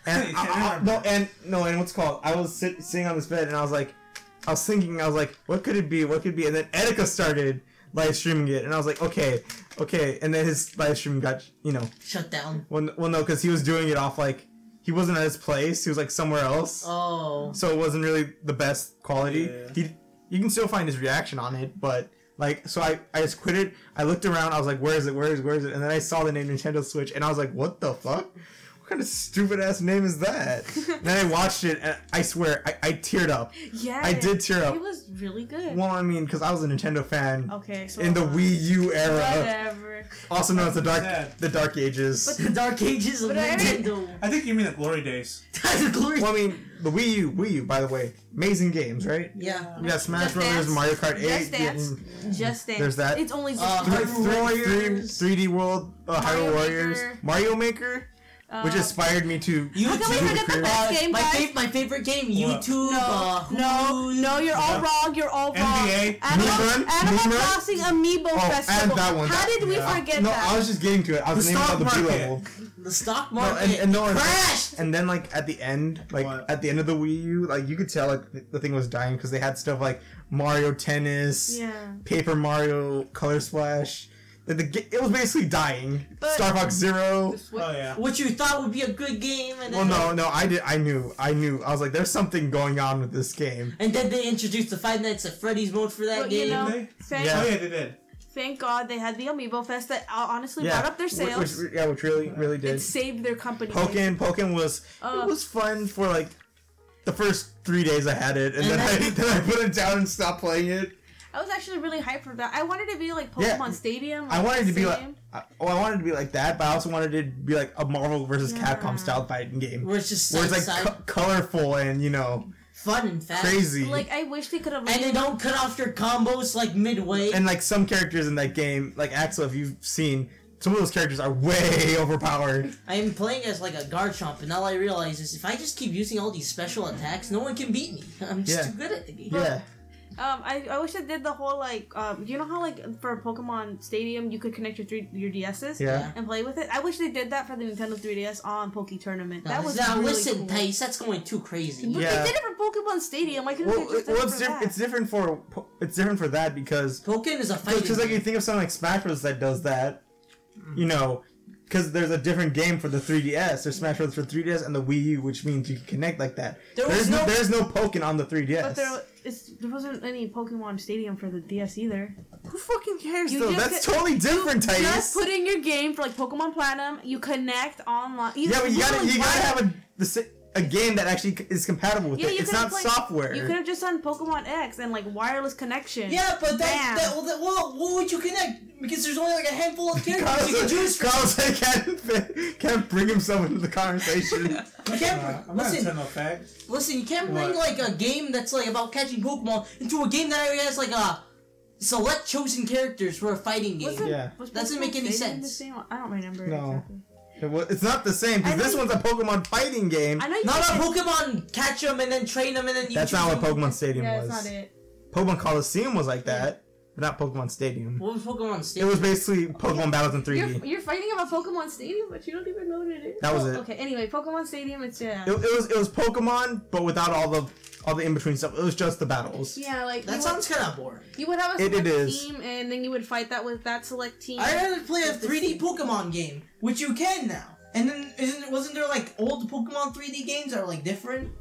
And You can't remember. and what's called? I was sitting on this bed and I was thinking, what could it be? What could it be? And then Etika started live streaming it, and I was like, okay. And then his live stream got, Shut down. well, no, because he was doing it off he wasn't at his place. He was somewhere else. Oh. So it wasn't really the best quality. Yeah. You can still find his reaction on it, but so I just quit it. I looked around. I was like, where is it? And then I saw the name Nintendo Switch, and I was like, what the fuck? What kind of stupid ass name is that? Then I watched it, and I swear I teared up. Yeah. I did tear up. It was really good. Well, I mean, because I was a Nintendo fan Okay, so in the Wii U era, whatever. also known as the Sad. Dark Ages. But the Dark Ages of But I- Nintendo. I think you mean the glory days. That's a glory. Well, I mean, the Wii U, by the way, amazing games, right? Yeah. We got Smash Just Brothers, Dance. Mario Kart 8. Just Dance. Just Dance. There's that. It's only just Hyrule Warriors. 3D World, Mario Hyrule Warriors, Maker. Mario Maker, which inspired me to. You How can we do the forget the career. best game, guys? my favorite game, What? YouTube. No, you're all wrong. You're all wrong. NBA. Meme Animal Run? Crossing Amiibo Festival. and that one. How did we Yeah. forget No, that? I was just getting to it. I was The naming stock it on the B market. level. The stock No, market and crashed. and then at the end, What? at the end of the Wii U, you could tell the thing was dying because they had stuff like Mario Tennis, Yeah. Paper Mario, Color Splash. It was basically dying. But- Star Fox Zero. Oh yeah. What you thought would be a good game, and Well, then no, I knew. I was like, there's something going on with this game. And then they introduced the Five Nights at Freddy's mode for that Well, you game. know, Did they? thank- Yeah. Oh yeah, they did. thank God they had the Amiibo Fest that honestly brought up their sales. Which really did. It saved their company. Pokken was it was fun for like the first 3 days I had it, and then I put it down and stopped playing it. I was actually really hyped for that. I wanted to be like Pokemon Stadium. Like, I wanted to be like, I wanted to be like that, but I also wanted it to be like a Marvel versus Capcom style fighting game, where it's just like colorful and fun and fast, crazy. Like I wish they could have. And they don't cut off your combos like midway. And like some characters in that game, like Axel, if you've seen, some of those characters are way overpowered. I'm playing as like a Garchomp, and all I realize is if I just keep using all these special attacks, no one can beat me. I'm just too good at the game. Yeah. I wish I did the whole like you know how like for Pokemon Stadium you could connect your DSs and play with it. I wish they did that for the Nintendo 3DS on Poke Tournament. That was really listen, cool. Tais, that's going too crazy. But they did it for Pokemon Stadium. Why couldn't they just do it for that? It's different for that because Pokken is a fighting. Because like you think of something like Smash Bros that does that, because there's a different game for the 3DS. There's Smash Bros for 3DS and the Wii U, which means you can connect like that. There's no Pokken on the 3DS. But there wasn't any Pokemon Stadium for the DS either. Who fucking cares though? That's totally different, Tais. Just put in your game for like Pokemon Platinum. You connect online. But you gotta have a game that actually is compatible with it. It's not software. You could have just done Pokemon X and like wireless connection. Yeah, but what would you connect? Because there's only like a handful of characters you can choose from. Carlos can't bring himself into the conversation. You can't listen, you can't bring like a game that's like about catching Pokemon into a game that already has like a select chosen characters for a fighting game. Doesn't make any sense. I don't remember. No. Exactly. It's not the same, because this one's a Pokemon fighting game. Not a Pokemon catch them and then train them and then you That's not what Pokemon Stadium was. That's not it. Pokemon Coliseum was like that, but not Pokemon Stadium. What was Pokemon Stadium? It was basically Pokemon Battles in 3D. You're fighting about Pokemon Stadium, but you don't even know what it is. That was it. Okay, anyway, Pokemon Stadium, it's It was Pokemon, but without all the in between stuff. It was just the battles. Yeah, like that sounds kind of boring. You would have a select team, and then you would fight that with that select team. I'd rather play a 3D Pokemon game, which you can now. And then wasn't there like old Pokemon 3D games that are like different?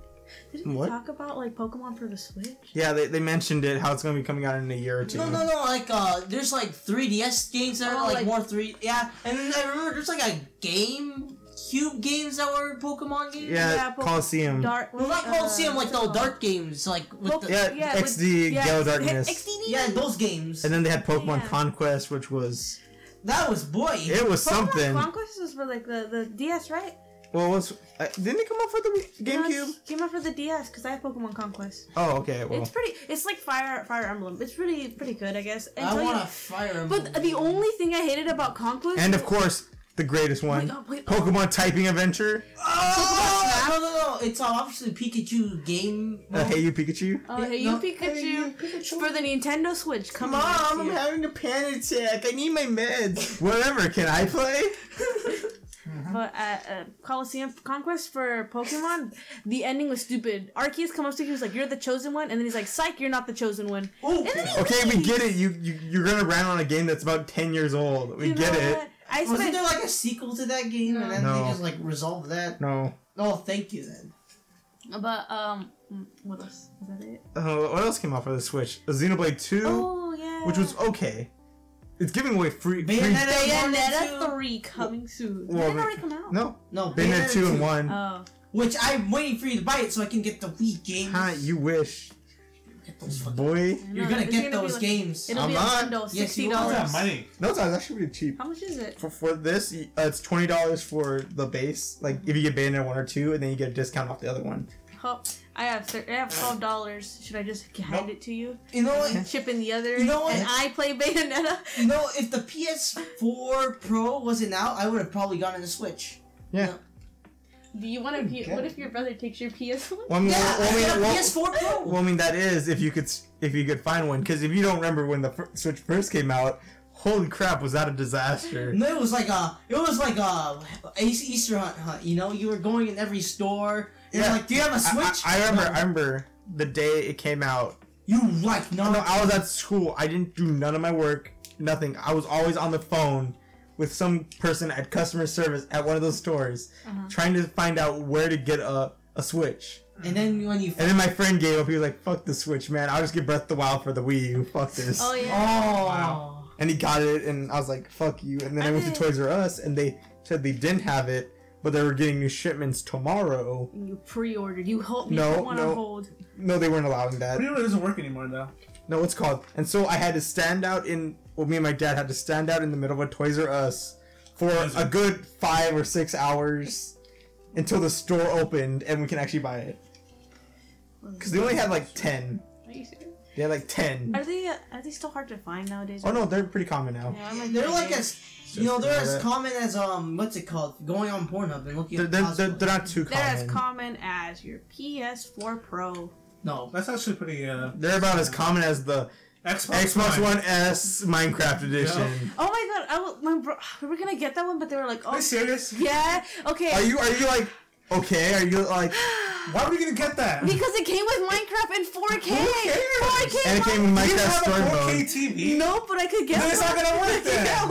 Didn't we talk about like Pokemon for the Switch? Yeah, they mentioned it, how it's going to be coming out in a year or two. No, like there's like 3DS games that are like more 3. Yeah, and then I remember there's like a GameCube games that were Pokemon games. Yeah, Coliseum. Dark. Well, not Coliseum, like the dark games, like with XD, Gale Darkness. XD. Yeah, those games. And then they had Pokemon Conquest, which was. That was It was something. Conquest was for like the DS, right? Well, didn't it come out for the GameCube? No, it came out for the DS because I have Pokemon Conquest. Oh, okay. Well, it's like Fire Emblem. It's pretty good, I guess. I want a Fire Emblem. But the only thing I hated about Conquest, and of course, the greatest one, Pokemon Typing Adventure. No, it's obviously Pikachu game. Hey You Pikachu. Oh, Hey You Pikachu for the Nintendo Switch. Come on, Mom, I'm having a panic attack. I need my meds. Whatever. Can I play? But Coliseum Conquest for Pokemon, the ending was stupid. Arceus come up to you, he was like, "You're the chosen one," and then he's like, "Psych, you're not the chosen one." Okay, we get it. You're gonna rant on a game that's about 10 years old. We get it. Wasn't there like a sequel to that game, and then they just like resolved that? No. Oh, thank you then. But what else? Is that it? What else came out for the Switch? Xenoblade 2. Oh yeah. Which was okay. It's giving away free. Bayonetta 3 coming soon. Did it already come out? No. Bayonetta 2 and 1. Oh. Which I'm waiting for you to buy it so I can get the Wii games. Huh, you wish. Boy. You're gonna get those games. It'll be a bundle, $60. Money. No, it's actually pretty cheap. How much is it? For this, it's $20 for the base. Like, if you get Bayonetta 1 or 2, and then you get a discount off the other one. Oh, I have $12. Should I just hand it to you? You know what? Chip in the other. You know what? And I play Bayonetta. You know, if the PS4 Pro wasn't out, I would have probably gotten the Switch. Yeah. Do you want to? What if your brother takes your PS1? Well, I mean, PS4 Pro. Well, I mean, that is if you could find one. Because if you don't remember when the Switch first came out, holy crap, was that a disaster? No, it was like a Easter hunt. You know, you were going in every store. Yeah. Like, do you have a Switch? I remember the day it came out. You like none? No, I was at school. I didn't do none of my work. Nothing. I was always on the phone with some person at customer service at one of those stores, trying to find out where to get a Switch. And then my friend gave up. He was like, "Fuck the Switch, man. I'll just get Breath of the Wild for the Wii U. Fuck this." Oh yeah. Oh. Wow. And he got it, and I was like, fuck you. And then I went to Toys R Us, and they said they didn't have it, but they were getting new shipments tomorrow. And you pre-ordered. You put one on hold. No, they weren't allowing that. Pre-order doesn't work anymore, though. No, it's called. And so I had to stand out me and my dad had to stand out in the middle of a Toys R Us for a good 5 or 6 hours until the store opened and we can actually buy it. Because they only had like 10. Are you serious? They had like 10. Are they still hard to find nowadays? Oh no, they're pretty common now. Yeah, they're like they're as common as what's it called? Going on Pornhub and looking at they're not too common. They're as common as your PS4 Pro. No, that's actually pretty. They're about as common as the Xbox One S Minecraft edition. Yeah. Oh my god! We were gonna get that one, but they were like, "Oh, are you serious? Yeah. Okay." Are you like? Okay, are you like... Why are we gonna get that? Because it came with Minecraft in 4K! 4K! And it came with Minecraft story mode. 4K TV? No, but I could get it. It's not gonna work then! Yeah,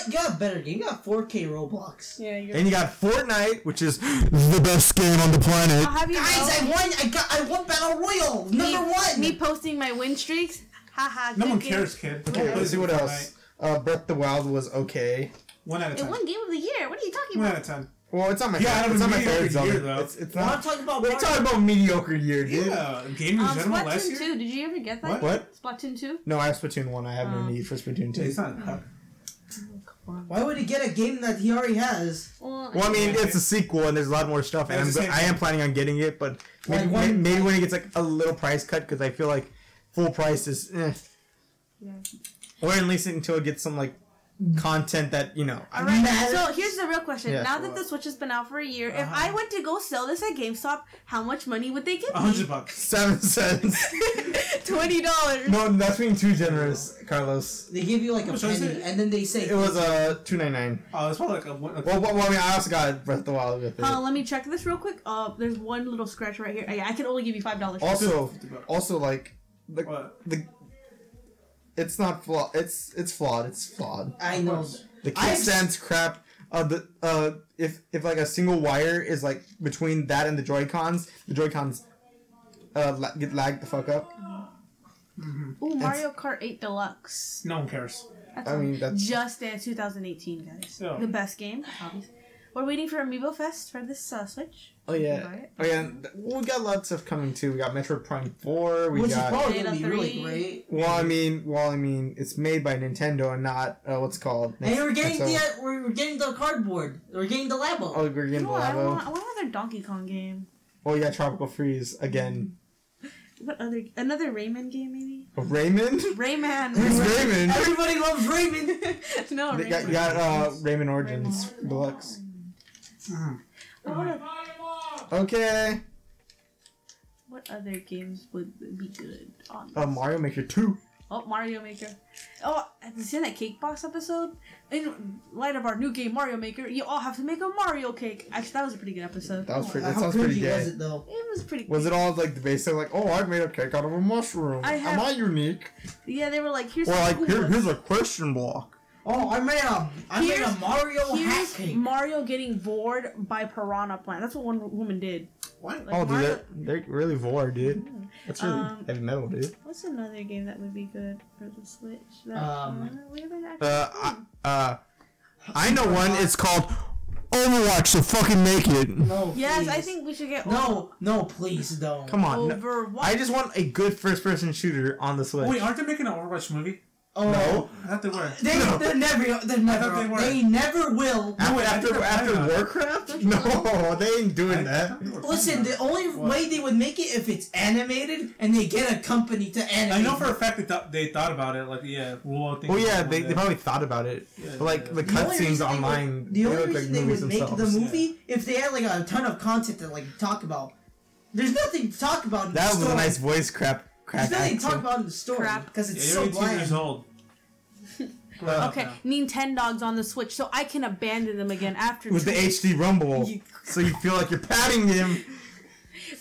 you got a better game. You got 4K Roblox. Yeah, and you got Fortnite, which is the best game on the planet. Guys, I won Battle Royale! #1! Me posting my win streaks? Haha, no one cares, kid. Okay, let's see what else. Breath of the Wild was okay. 1 out of 10. It won Game of the Year. What are you talking 1 about? out of 10. Well, it's not my it's not my favorite Zelda. Though. It's not. I'm talking about. We're talking about mediocre year, dude. Yeah, game in general last year. Splatoon 2. Did you ever get that? What? Splatoon 2? No, I have Splatoon 1. I have no need for Splatoon 2. It's not. Why would he get a game that he already has? Well, I mean, it's a sequel and there's a lot more stuff, and I am planning on getting it, but maybe when it gets like a little price cut, because I feel like full price is, Yeah. Or at least until it gets some like content that Alright, so here's the real question. Yeah. Now that the Switch has been out for a year, if I went to go sell this at GameStop, how much money would they give me? $100. 7 cents. $20. No, that's being too generous, Carlos. They give you like a penny, and then they say it was $2.99. Oh, it's probably like a. Well, I mean, I also got Breath of the Wild with it. Let me check this real quick. There's one little scratch right here. I can only give you $5. Also, like the. It's not flawed. It's flawed. It's flawed. I know. The kickstand's crap. If like a single wire is like between that and the Joy-Cons get lagged the fuck up. Mm-hmm. Ooh, Mario Kart 8 Deluxe. No one cares. That's Just Dance 2018, guys. Yeah. The best game, obviously. We're waiting for Amiibo Fest for this Switch. Oh yeah. We got lots of stuff coming too. We got Metroid Prime 4. Which is probably gonna be really great. Well, I mean, it's made by Nintendo and not what's it called. And we're getting the cardboard. We're getting the Labo. Oh, we're getting the Labo. I want another Donkey Kong game. Oh yeah, Tropical Freeze again. What another Rayman game maybe? Rayman? Rayman. Who's Rayman? Everybody loves Rayman. No, you got Rayman Origins Deluxe. Okay. What other games would be good on this? Mario Maker 2. Oh, Mario Maker. Oh, have you seen that Cake Box episode? In light of our new game, Mario Maker, you all have to make a Mario cake. Actually, that was a pretty good episode. That sounds pretty good. Was it though? It was pretty. Was it all like the basic, like, oh, I made a cake out of a mushroom? Am I unique? Yeah, they were like, here's. Or like, here's a question block. Oh, I made a Mario hat cake. Mario getting bored by Piranha Plant. That's what one woman did. What? Like dude, they're really bored, dude. That's really heavy metal, dude. What's another game that would be good for the Switch? We haven't I know one. It's called Overwatch. So fucking make it. No. Yes, I think we should get. No, please don't. Come on. Overwatch. I just want a good first-person shooter on the Switch. Wait, aren't they making an Overwatch movie? Oh no! I thought they were. They never will. After Warcraft? No, they ain't doing that. Listen, the only way they would make it if it's animated and they get a company to animate. I know for a fact they thought about it. Like, yeah, well, yeah, they probably thought about it. Yeah, but like the cutscenes online, the only reason they would make the movie if they had like a ton of content to like talk about. There's nothing to talk about. In that the was story. a nice voice crap. There's nothing to talk about in the story because it's so bland. 18 years old. Okay, Nintendogs on the Switch, so I can abandon them again after. With the HD Rumble, so you feel like you're patting him.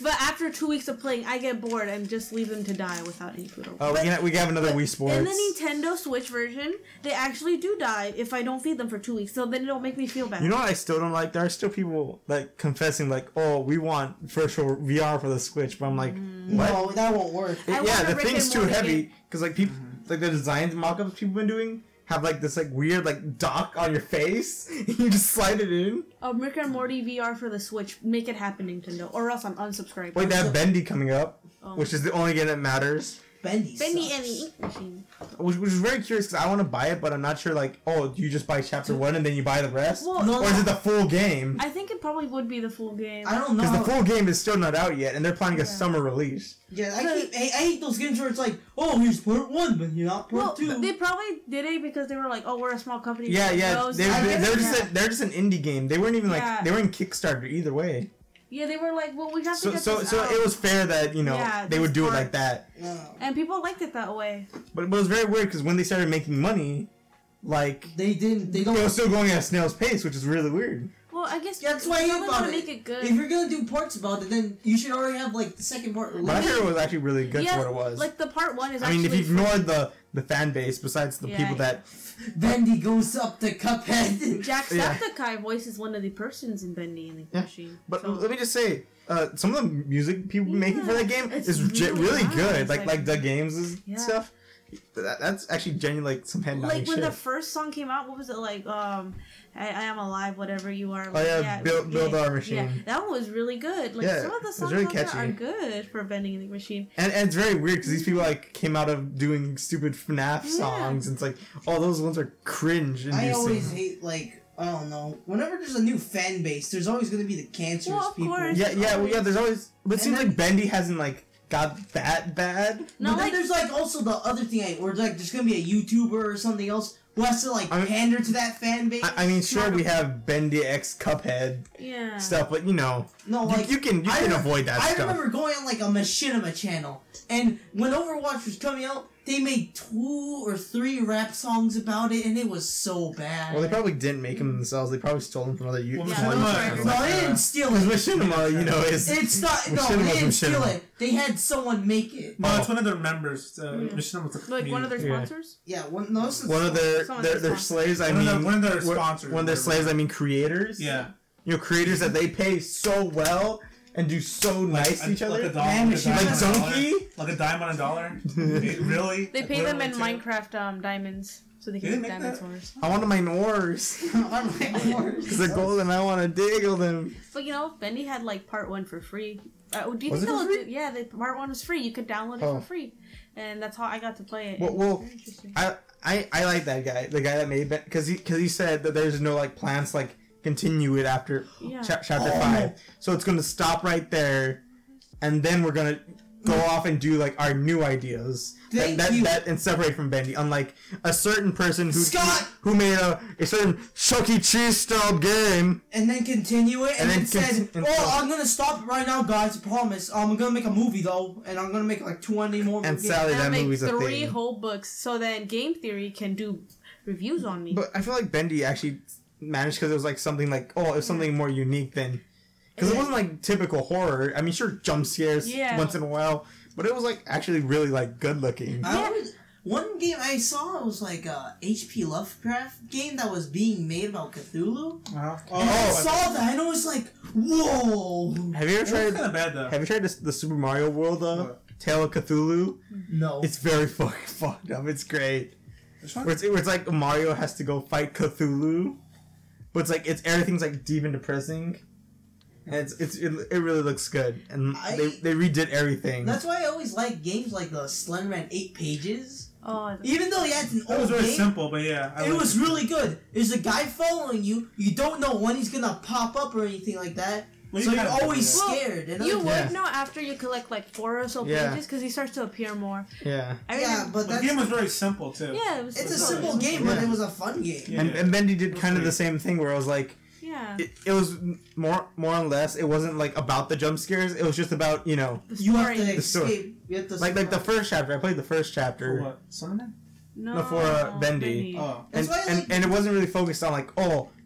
But after 2 weeks of playing, I get bored and just leave them to die without any food. Oh, we have another Wii Sports. In the Nintendo Switch version, they actually do die if I don't feed them for 2 weeks. So then it don't make me feel bad. You know what I still don't like? There are still people like confessing like, "Oh, we want virtual VR for the Switch," but I'm like, "What?" No, that won't work. The thing's too heavy because like like the designs mock-ups people been doing have like this like weird like dock on your face. You just slide it in. Oh, Rick and Morty VR for the Switch. Make it happen, Nintendo, or else I'm unsubscribed. Wait, they have Bendy coming up, which is the only game that matters. Bendy and the Ink Machine. Which is very curious because I want to buy it, but I'm not sure. Like, do you just buy chapter 1 and then you buy the rest, or is it the full game? I think it probably would be the full game. I don't know because the full game is still not out yet, and they're planning a summer release. Yeah, I hate those games where it's like, oh, here's part 1, but you're not part 2. They probably did it because they were like, oh, we're a small company. Yeah. They're just an indie game. They weren't even like they were in Kickstarter either way. Yeah, they were like, well, we have to get this So out. it was fair that, they would do it like that. Yeah. And people liked it that way. But it was very weird because when they started making money, like... They were still going at a snail's pace, which is really weird. Well, I guess that's why you thought make it good. If you're gonna do parts about it, then you should already have like the second part. But I heard it was actually really good for what it was. Like the part 1 is I mean, if you ignored the fan base, besides the people that... Bendy goes up to Cuphead. Jacksepticeye voices one of the persons in Bendy in the machine. But let me just say, some of the music people making for that game is really good. Like the games and stuff. That's actually genuinely like some head-nodding shit. Like when the first song came out, what was it like? I am alive, whatever you are. Like, build our machine. Yeah, that one was really good. Like some of the songs really catchy. Are good for Bending in the Machine. And it's very weird because these people like came out of doing stupid FNAF songs, and it's like, those ones are cringe. I always hate I don't know. Whenever there's a new fan base, there's always going to be the cancerous people. Yeah. There's always. But it seems like Bendy hasn't like got that bad. No, but then there's like also the other thing where like there's gonna be a YouTuber or something else who has to like pander to that fan base. I mean, sure, we have Bendy X Cuphead stuff, but no, like you can avoid that stuff. I remember going on like a Machinima channel, and when Overwatch was coming out, they made 2 or 3 rap songs about it, and it was so bad. Well, they probably didn't make them themselves. They probably stole them from other YouTubers. No, they didn't steal it. Machinima, it's not. No, they didn't steal it. They had someone make it. No, it's one of their members. Machinima, like one of their sponsors. Yeah, one of their slaves. I mean, one of their sponsors. One of their slaves. I mean, creators. Yeah. Creators that they pay so well and do so nice to each other. Like Donkey? Like a dime on a dollar? Really? They pay them in Minecraft diamonds. So they can make diamond ores. I want mine ores. Because they're golden. I want to diggle them. But Bendy had like part 1 for free. Do you think that was free? Yeah, part 1 was free. You could download it for free. And that's how I got to play it. Well, I like that guy. The guy that made it. Because he said that there's no like plans to like continue it after chapter 5. So it's going to stop right there. And then we're going to go off and do like our new ideas that and separate from Bendy, unlike a certain person who made a certain Chuck E. Cheese style game and then continue it and then said, I'm gonna stop it right now, guys. I promise. I'm gonna make a movie though, and I'm gonna make like 20 more. And sadly, that movie's a thing. 3 whole books, so then Game Theory can do reviews on me. But I feel like Bendy actually managed because it was like something like it was something more unique than. Because it wasn't like typical horror. I mean, sure, jump scares once in a while, but it was like actually really like good looking. One game I saw was like a H.P. Lovecraft game that was being made about Cthulhu. I saw that and I was like, whoa! Have you ever tried? Kind of bad though. Have you tried the Super Mario World Tale of Cthulhu? No. It's very fucking fucked up. It's great. Where it's like Mario has to go fight Cthulhu, but it's everything's like deep and depressing. And it really looks good, and they redid everything. That's why I always like games like the Slenderman 8 Pages. Oh, even though it's an old game, it was very simple, but it was really good. There's a guy following you. You don't know when he's gonna pop up or anything like that. So you're always scared. You would know after you collect like 4 or so pages because he starts to appear more. Yeah. But the game was very simple too. Yeah, it's a simple game, but it was a fun game. Yeah. And Bendy did kind of the same thing where I was like. Yeah. It was more or less. It wasn't like about the jump scares. It was just about you have to escape. You have to like the first chapter. I played the first chapter. For what? Summoner? No, for Bendy. Oh. And it wasn't really focused on like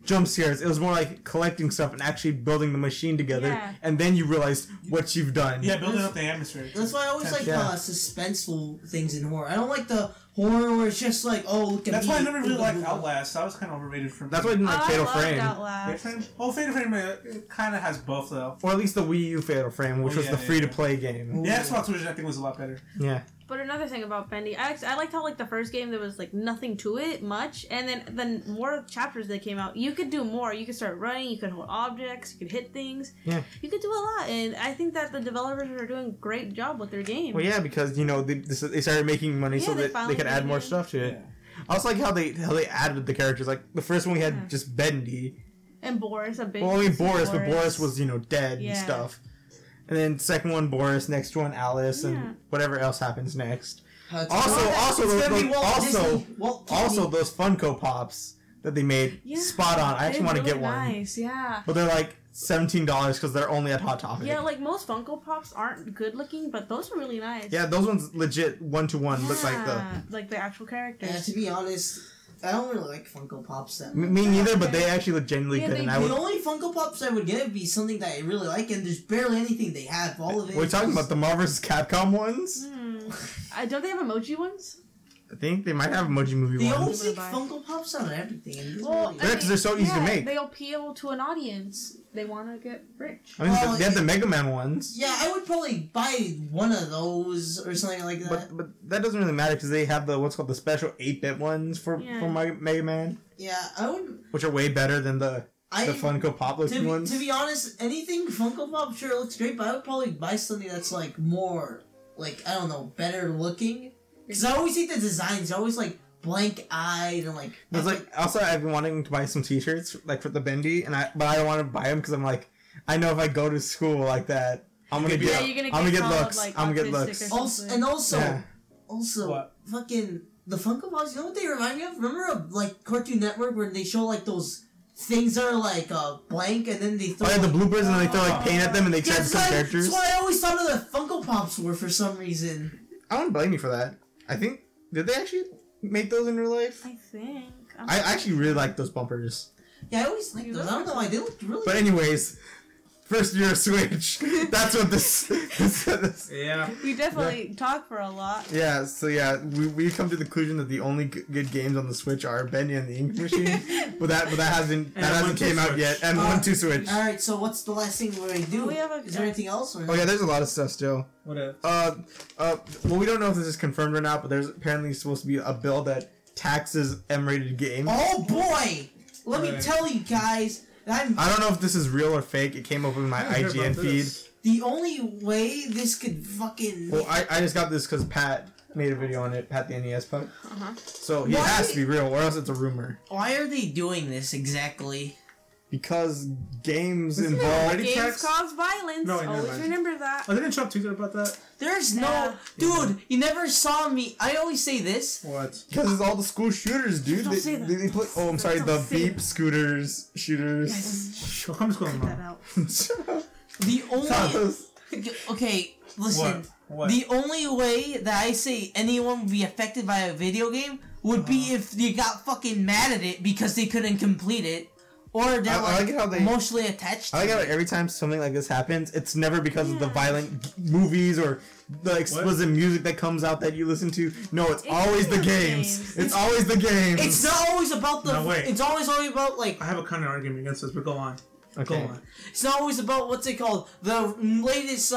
jump scares. It was more like collecting stuff and actually building the machine together. Yeah. And then you realize what you've done. Yeah, building up the atmosphere. That's why I always like suspenseful things in horror. I don't like the horror where it's just like, look at That's why I never really liked Outlast. I was kind of overrated for me. That's why I didn't like Fatal Frame. Fatal Frame it kind of has both though. Or at least the Wii U Fatal Frame, which was the free-to-play game. The Xbox version I think was a lot better. Yeah. But another thing about Bendy, I liked how like the first game there was like nothing to it much, and then more chapters that came out, you could do more. You could start running, you could hold objects, you could hit things. Yeah. You could do a lot, and I think that the developers are doing a great job with their game. Well, yeah, because they started making money so that they could add more stuff to it. Yeah. I also like how they added the characters. Like the first one we had just Bendy. And Boris, a bit. Well, I mean Boris, but Boris was dead and stuff. And then second one Boris, next one Alice, and whatever else happens next. Also those Funko Pops that they made, spot on. I actually want to get one. Nice, yeah. But they're like $17 because they're only at Hot Topic. Yeah, like most Funko Pops aren't good looking, but those are really nice. Yeah, those ones legit 1-to-1 look like the actual characters. Yeah, to be honest, I don't really like Funko Pops that much. Me neither, but they actually look genuinely good. And the only Funko Pops I would get would be something that I really like, and there's barely anything they have. All of it. We're talking about the Marvel vs. Capcom ones? Don't they have emoji ones? I think they might have emoji movie ones. They always make Funko Pops out of everything. Well, because they're so easy to make. They appeal to an audience. They want to get rich. I mean, they have the Mega Man ones. Yeah, I would probably buy one of those or something like that. But that doesn't really matter because they have what's called the special 8-bit ones for Mega Man. Yeah, I would. Which are way better than the Funko Pop looking ones. To be honest, anything Funko Pop sure looks great, but I would probably buy something that's like more, like, I don't know, better looking. Because I always hate the designs. They're always like blank-eyed and like. Also, I've been wanting to buy some T-shirts like for the Bendy, but I don't want to buy them because I'm like, I know if I go to school like that, I'm gonna get looks. Like, I'm gonna get looks. Also, what? Fucking the Funko Pops. You know what they remind me of? Remember like Cartoon Network where they show like those things that are like blank and then they throw. Oh yeah, the bloopers and then they throw like paint at them and they try to become characters. That's what I always thought of the Funko Pops were for some reason. I don't blame you for that. I think did they actually make those in real life? I think. I actually really like those bumpers. Yeah, I always like those. I don't know why they look really. But anyways, first year Switch. That's what this. Yeah. We definitely talk for a lot. Yeah. So yeah, we come to the conclusion that the only good games on the Switch are Bendy and the Intermission, but that hasn't came out yet, and 1-2 Switch. All right. So what's the last thing we're gonna do? Is there anything else? Or yeah, there's a lot of stuff still. What else? Well, we don't know if this is confirmed or not, but there's apparently supposed to be a bill that taxes M-rated games. Oh boy! Let me tell you guys. I don't know if this is real or fake. It came up in my IGN feed. The only way this could fucking. Well, I just got this because Pat made a video on it. Pat the NES Puck. So it has to be real, or else it's a rumor. Why are they doing this exactly? Because games involve... Games cause violence. No, always remember that. Oh, didn't Trump tweet about that? There's no... Dude, you never saw me... I always say this. What? Because it's all the school shooters, dude. Don't say that. They play... Oh, I'm sorry. The Beep scooters shooters. Yes. I'm just going that out. The only... Okay, listen. What? The only way that I say anyone would be affected by a video game would be if they got fucking mad at it because they couldn't complete it. Or they're emotionally attached to it. I like how every time something like this happens, it's never because of the violent movies or the explicit music that comes out that you listen to. No, it's always the games. It's always the games. It's not always about the... No, wait. It's always about, like... I have a counter argument against this, but go on. Okay. Go on. It's not always about, what's it called? The latest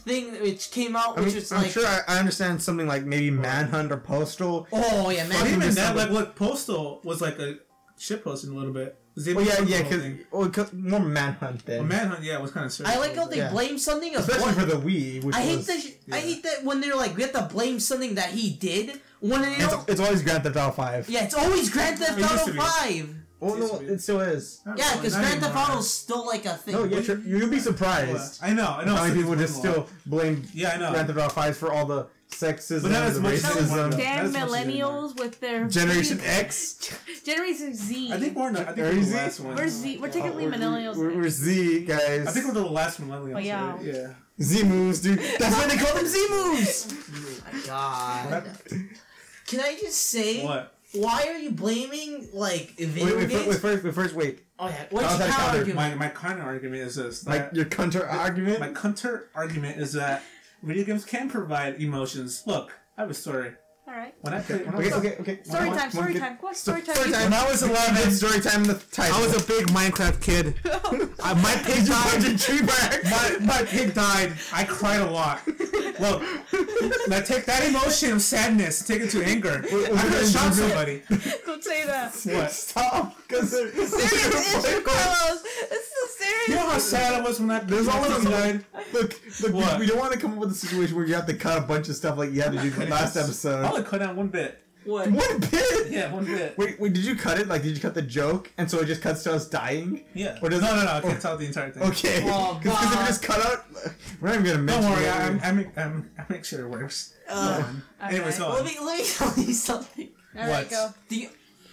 thing which came out, which is like... I'm sure I understand something like maybe Manhunt or Postal. Oh, yeah, Manhunt. Even that, like, what Postal was like a shitposting a little bit. Because more Manhunt then. Well, Manhunt, yeah, was kind of serious. I like how they blame something, especially for the Wii. I hate that when they're like, we have to blame something that he did. When it's always Grand Theft Auto 5. Yeah, it's always Grand Theft Auto 5. Oh no, it still is. Yeah, because Grand Theft Auto is still like a thing. No, yeah, you'll be surprised. I know. How many people just still blame Grand Theft Auto 5 for all the sexism, the racism. Damn millennials with their Generation X, Generation Z. I think we're the last one. We're Z. We're technically millennials. We're Z guys. I think we're the last millennials. Oh, yeah. Right? Yeah. Z moves, dude. That's why they call them Z moves. Oh my god. Can I just say what? Why are you blaming like video games? First, wait. Oh yeah. What's your counter argument? My counter argument is this. Like your counter argument? My counter argument is that video games can provide emotions. Look, I have a story. Alright. Okay. Story time. What? Story time. When I was 11, story time in the title. I was a big Minecraft kid. My pig died. My pig died. I cried a lot. Look, now take that emotion of sadness, take it to anger. I'm gonna shot somebody. Don't say that. What? Stop, because Serious issue, Carlos. It's so serious. You know how sad I was when that pig died? Look, What? we don't want to come up with a situation where you have to cut a bunch of stuff like you had to do the last episode. I only cut out one bit. What? One bit? Yeah, one bit. Wait, did you cut it? Like, did you cut the joke, and so it just cuts to us dying? Yeah. Or does No, I can't tell the entire thing. Okay. Oh, Because if it just cut out, we're not even gonna mention. Don't worry, it. I make sure it works. Anyways, go on. Let me tell you something. Alright, go.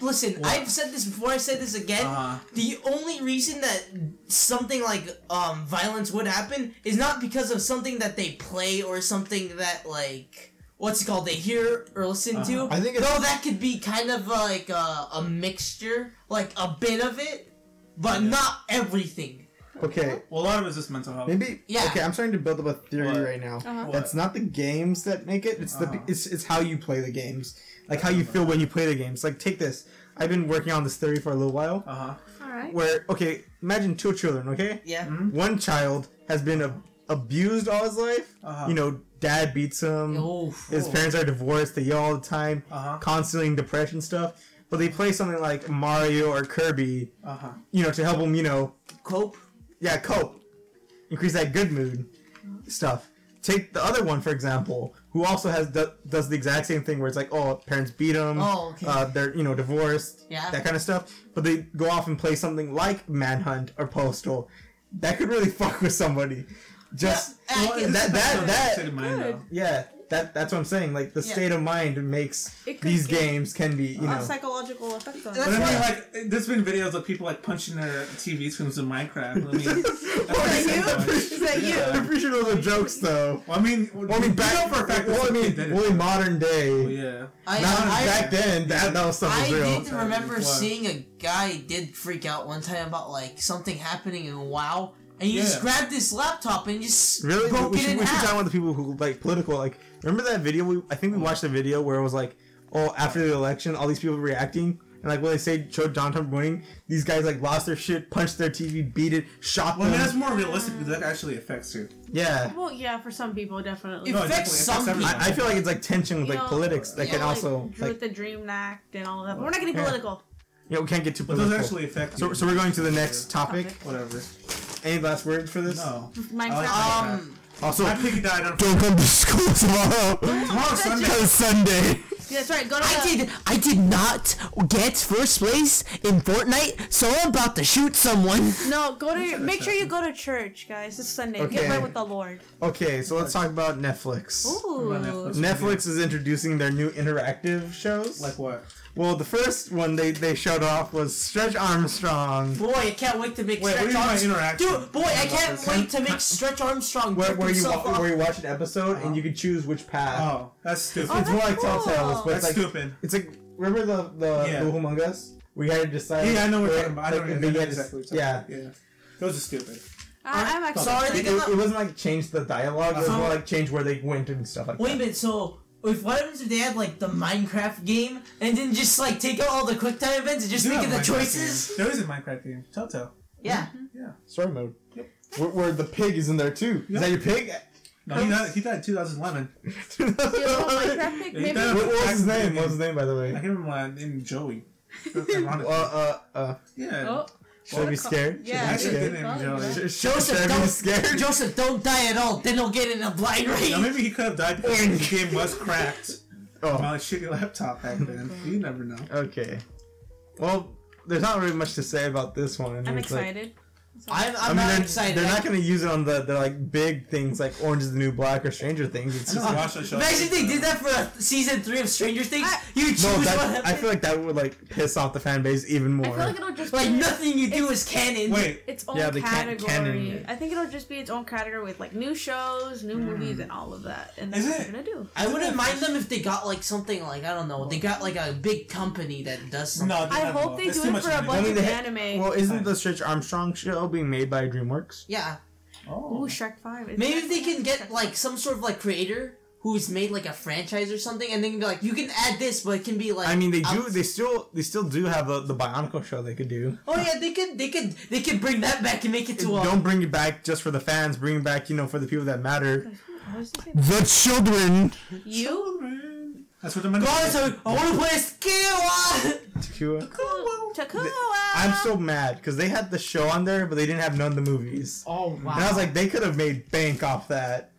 Listen, What? I've said this before, I said this again. The only reason that something like violence would happen is not because of something that they play or something that like what's it called they hear or listen to. I think it's that could be kind of like a mixture, like a bit of it, but not everything. Okay. Well, a lot of it's just mental health. Maybe. Yeah. Okay, I'm starting to build up a theory What? right now. Uh-huh. That's not the games that make it. It's it's how you play the games. Like how you feel when you play the games. Like take this. I've been working on this theory for a little while. Alright. Where imagine two children. Okay. Yeah. Mm-hmm. One child has been abused all his life. You know, dad beats him. His parents are divorced. They yell all the time. Constantly in depression stuff. But they play something like Mario or Kirby. You know, to help them. Cope. Yeah, cope. Increase that good mood stuff. Take the other one, for example, who also does the exact same thing where it's like, parents beat them, they're, divorced, that kind of stuff. But they go off and play something like Manhunt or Postal. That could really fuck with somebody. Just that's what I'm saying. Like the state of mind makes these games can be, psychological effects on it. But I mean, like, there's been videos of people like punching their TV screens in Minecraft. I mean, Is that you? I'm pretty sure those are jokes, though. Well, I mean, back for a fact. Modern day. Yeah. Back then, that stuff was real. I did remember seeing a guy did freak out one time about like something happening in WoW. And you just grabbed this laptop and just broke it in half. We should talk about the people who like political. Like, remember that video? I think we watched a video where it was like, after the election, all these people reacting, and like when they showed Donald Trump winning, these guys like lost their shit, punched their TV, beat it, shot them. Well, that's more realistic because that actually affects you. Yeah. Well, yeah, for some people, definitely. It affects some people. I feel like it's like tension with like politics that can also with the Dream Act and all of that. But we're not getting political. Yeah, we can't get too But political. those actually affect you. So we're going to the next topic. Whatever. Any last words for this? No. Minecraft. Also, my piggy died on. Don't come to school tomorrow. Tomorrow's Sunday. Because Sunday. Yeah, that's right. Go to I did not get first place in Fortnite, so I'm about to shoot someone. No, make sure you go to church, guys. It's Sunday. Okay. Get right with the Lord. Okay, so let's talk about Netflix. Ooh. Netflix is introducing their new interactive shows. Like what? Well, the first one they showed off was Stretch Armstrong. Boy, I can't wait to make Stretch Armstrong. Dude, boy, I can't wait to make Stretch Armstrong. Where you watch an episode and you can choose which path. Oh, that's stupid. It's more like Telltales, but that's it's like stupid. It's like, remember the Little Among Us? We had to decide. Yeah, I know what you're talking about. I know exactly. Yeah. Those are stupid. I'm actually sorry. It wasn't like change the dialogue. It was more like change where they went and stuff like that. Wait a minute, so what happens if they had like the Minecraft game and then just like take out all the quick time events and just make it the choices? There is a Minecraft game. Telltale. Yeah. Yeah. Story mode. Yep. Where the pig is in there too. Yep. Is that your pig? No, he died in 2011. Minecraft pig? Maybe. What was his name? What was his name, by the way? I can't remember my name. Joey. Yeah. Oh. Should I be scared? Yeah. Joseph, don't die at all. Then he'll get in a blind rage. Now, maybe he could have died because the game was cracked. My shitty laptop back then. You never know. Okay. Well, there's not really much to say about this one. I'm excited. I'm not excited. They're not going to use it on the like big things like Orange is the New Black or Stranger Things. It's just imagine they did that for season 3 of Stranger Things. You choose what happens. I feel like that would like piss off the fan base even more. I feel like it'll just like nothing you do is canon. Wait, its own category. I think it'll just be its own category with like new shows, new movies, and all of that. And that's what they're gonna do. I wouldn't mind them if they got like something like I don't know. They got like a big company that does something. No, I hope they do it for a bunch of anime. Well, isn't the Stretch Armstrong show being made by DreamWorks? Yeah. Ooh, Shrek 5. Maybe if they can get like some sort of like creator who's made like a franchise or something, and they can be like, you can add this, but it can be like. I mean, they still do have the Bionicle show they could do. Oh yeah, they could bring that back and make it to. Don't bring it back just for the fans. Bring it back, for the people that matter. The children. You. That's what the money. Guys, I want to play Takua. I'm so mad because they had the show on there, but they didn't have none of the movies. Oh wow! And I was like, they could have made bank off that.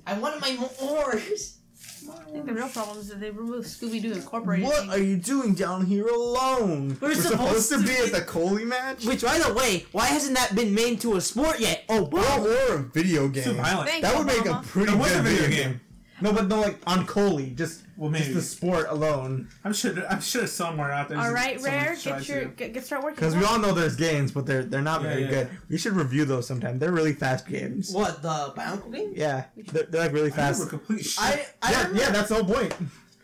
I wanted my oars. I think the real problem is that they removed Scooby-Doo Incorporated. What are you doing down here alone? We're supposed to be at the Coley match? Which, by the way, why hasn't that been made into a sport yet? Oh, or a video game. Too violent. That would make a pretty good video game. No, but no, like on Coley, just the sport alone. I'm sure somewhere out there. All right, Rare, get start working. Because we all know there's games, but they're not very good. We should review those sometime. They're really fast games. What, the Bionicle game? Yeah, they're like really fast. Complete shit. Yeah, that's the whole point.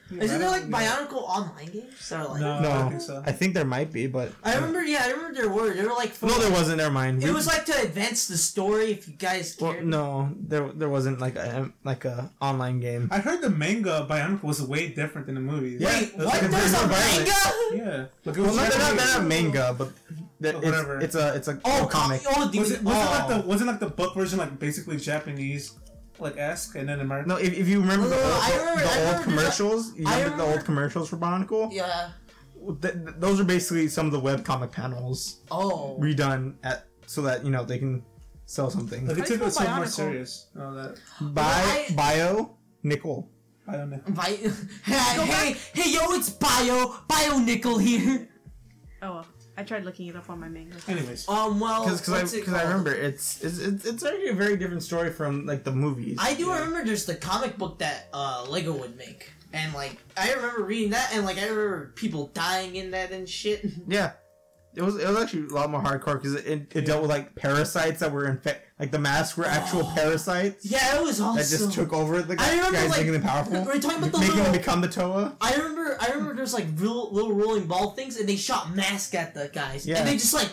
Isn't there like Bionicle online games? Or like, no, I don't think so. I think there might be, but I remember there were. They were like. No, there wasn't. Never mind. It was like to advance the story. If you guys cared. Well, no, there wasn't like a online game. I heard the manga Bionicle was way different than the movies. Yeah, wait, what? There's a manga? Yeah. Like, Well, they're not manga, but it's a comic. Wasn't like the book version like basically Japanese? Like esque and then American. No, if you remember the old commercials, you remember the old commercials for Bionicle? Yeah. Those are basically some of the webcomic panels. Oh. Redone so that they can sell something. Like they took it so more serious. Oh, that. Bio Nickel. I don't know. Hey, yo, it's Bio Nickel here. Oh. I tried looking it up on my manga. Anyways, well, because I remember it's actually a very different story from like the movies. I do remember there's the comic book that Lego would make, and like I remember reading that, and like I remember people dying in that and shit. Yeah, it was actually a lot more hardcore because it dealt with like parasites that were like the masks were actual parasites. Yeah, it was awesome. That just took over the guys, like, making them powerful. We're talking about making them become the Toa. I remember there's like little rolling ball things, and they shot masks at the guys, and they just like,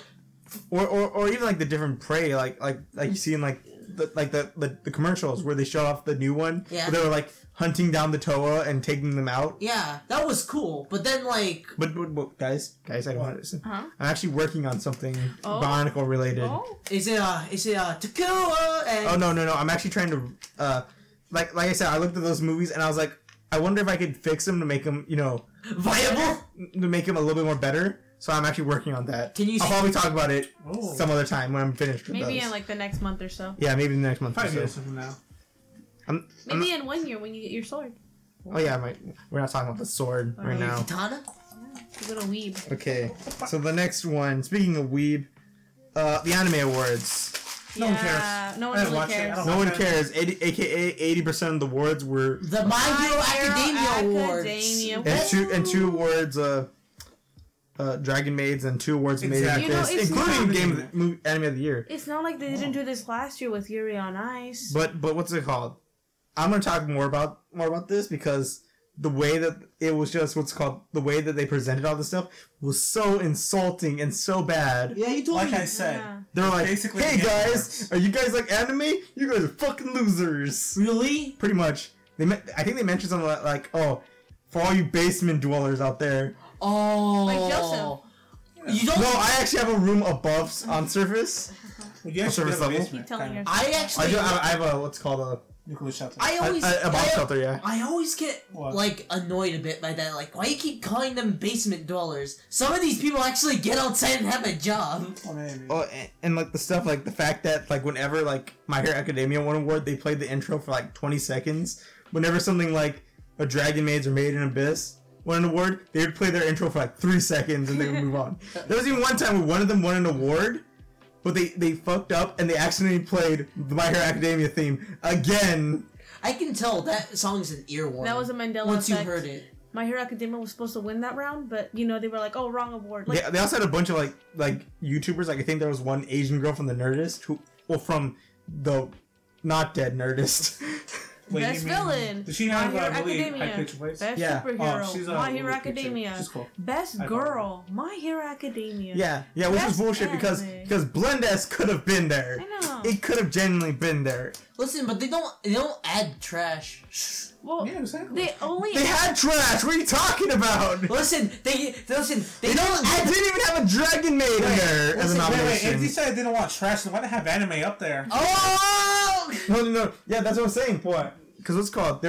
or even like the different prey, like you see in like the commercials where they show off the new one. Yeah. Where they were like hunting down the Toa and taking them out. Yeah, that was cool. But then like, but guys, I don't want to listen. Huh? I'm actually working on something Bionicle related. Oh? Is it Takua? And... Oh no! I'm actually trying to like I said, I looked at those movies and I was like, I wonder if I could fix them to make them viable, to make them a little bit more better. So I'm actually working on that. I'll probably talk about it some other time when I'm finished with maybe those. In like the next month or so. Yeah, maybe in the next month. 5 years from now. Maybe in 1 year when you get your sword. Oh yeah, we're not talking about the sword right now. Katana? A little weeb. Okay, so the next one. Speaking of weeb, the Anime Awards. No one cares. No one really cares. No one cares. AKA 80% of the awards were the My Hero Academia Awards. And two awards. Dragon Maids and 2 awards made at this, including Anime of the Year. It's not like they didn't do this last year with Yuri on Ice. But what's it called? I'm gonna talk more about this because the way that it was just the way that they presented all this stuff was so insulting and so bad. Yeah, you told me. Like I said, they're like, "Hey guys, are you guys like anime? You guys are fucking losers." Really? Pretty much. I think they mentioned something like, "Oh, for all you basement dwellers out there." Oh. Like Joseph. You don't. No, I actually have a room above on surface. You surface level. I have a what's called a nuclear shelter. A bomb shelter, yeah. I always get like annoyed a bit by that. Like, why you keep calling them basement dwellers? Some of these people actually get outside and have a job. And like the stuff, like the fact that like whenever like My Hero Academia won an award, they played the intro for like 20 seconds. Whenever something like a Dragon Maids or Made in Abyss won an award, they would play their intro for like 3 seconds and they would move on. There was even one time where one of them won an award, but they fucked up and they accidentally played the My Hero Academia theme again. I can tell that song's an earworm. That was a Mandela once effect. You heard it. My Hero Academia was supposed to win that round, but they were like, "Oh, wrong award." Like, they also had a bunch of like YouTubers. Like I think there was one Asian girl from the Nerdist from the not dead Nerdist. Best villain. Did she have My a Hero really Academia. high-pitched voice? Best superhero. My Hero Academia. She's cool. Best girl. My Hero Academia. Yeah, which is bullshit because Blendes could have been there. I know. It could have genuinely been there. Listen, but they don't add trash. Well, yeah, exactly. They had trash. What are you talking about? Listen, they don't They didn't even have a Dragon Maid in there as an nomination. Wait, if you said they didn't want trash, then why did they have anime up there? Oh! No. Yeah, that's what I'm saying. What? Because what's called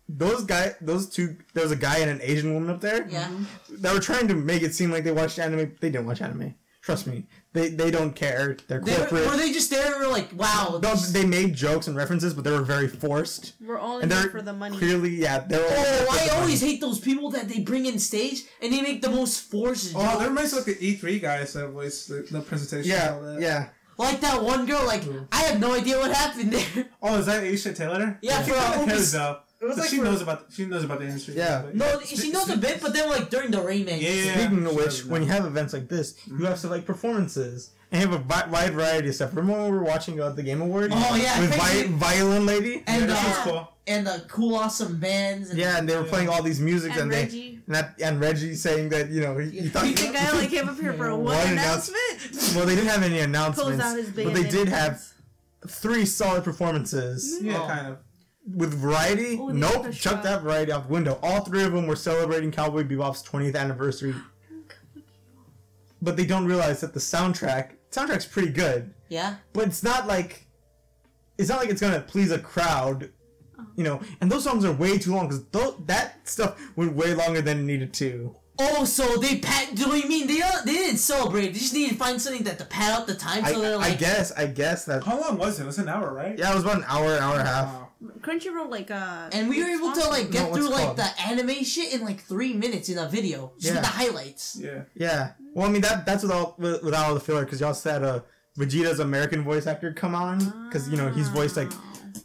those two. There was a guy and an Asian woman up there. Yeah. That were trying to make it seem like they watched anime. They didn't watch anime. Trust me. They don't care. They're corporate. Were they just there? Like, wow. No, they made jokes and references, but they were very forced. We're only there for the money. Clearly, yeah. I always hate those people that they bring in stage and they make the most forced jokes. Oh, there reminds me of like the E3 guys that voiced the presentation. Yeah, and all that. yeah. Like that one girl, like, I have no idea what happened there. Oh, is that Aisha Taylor? Yeah, she kind of cares though. She knows about the industry. Yeah. No, she knows a bit, but then like during the remake. Yeah. Speaking of which, when you have events like this, you have stuff like performances. And you have a wide variety of stuff. Remember when we were watching the Game Awards? Oh, yeah. With Violin Lady? And, that was cool. And the cool, awesome bands. And and they were playing all these musics. And Reggie. And Reggie saying that, he thought... You think I only came up here for one announcement? Well, they didn't have any announcements. Out his but they did have 3 solid performances. Yeah, kind of. With variety? Nope. Chuck that variety out the window. All 3 of them were celebrating Cowboy Bebop's 20th anniversary. But they don't realize that the soundtrack's pretty good. Yeah. But it's not like it's gonna please a crowd, And those songs are way too long because that stuff went way longer than it needed to. Oh, so do you mean they didn't celebrate? They just needed to find something to pad out the time. So they're like, I guess that. How long was it? It was an hour, right? Yeah, it was about an hour and a half. Crunchyroll and we were able to get through the anime shit in 3 minutes in a video, just with the highlights. Yeah. Yeah. Well, I mean that's without all the filler because y'all said Vegeta's American voice actor come on because he's voiced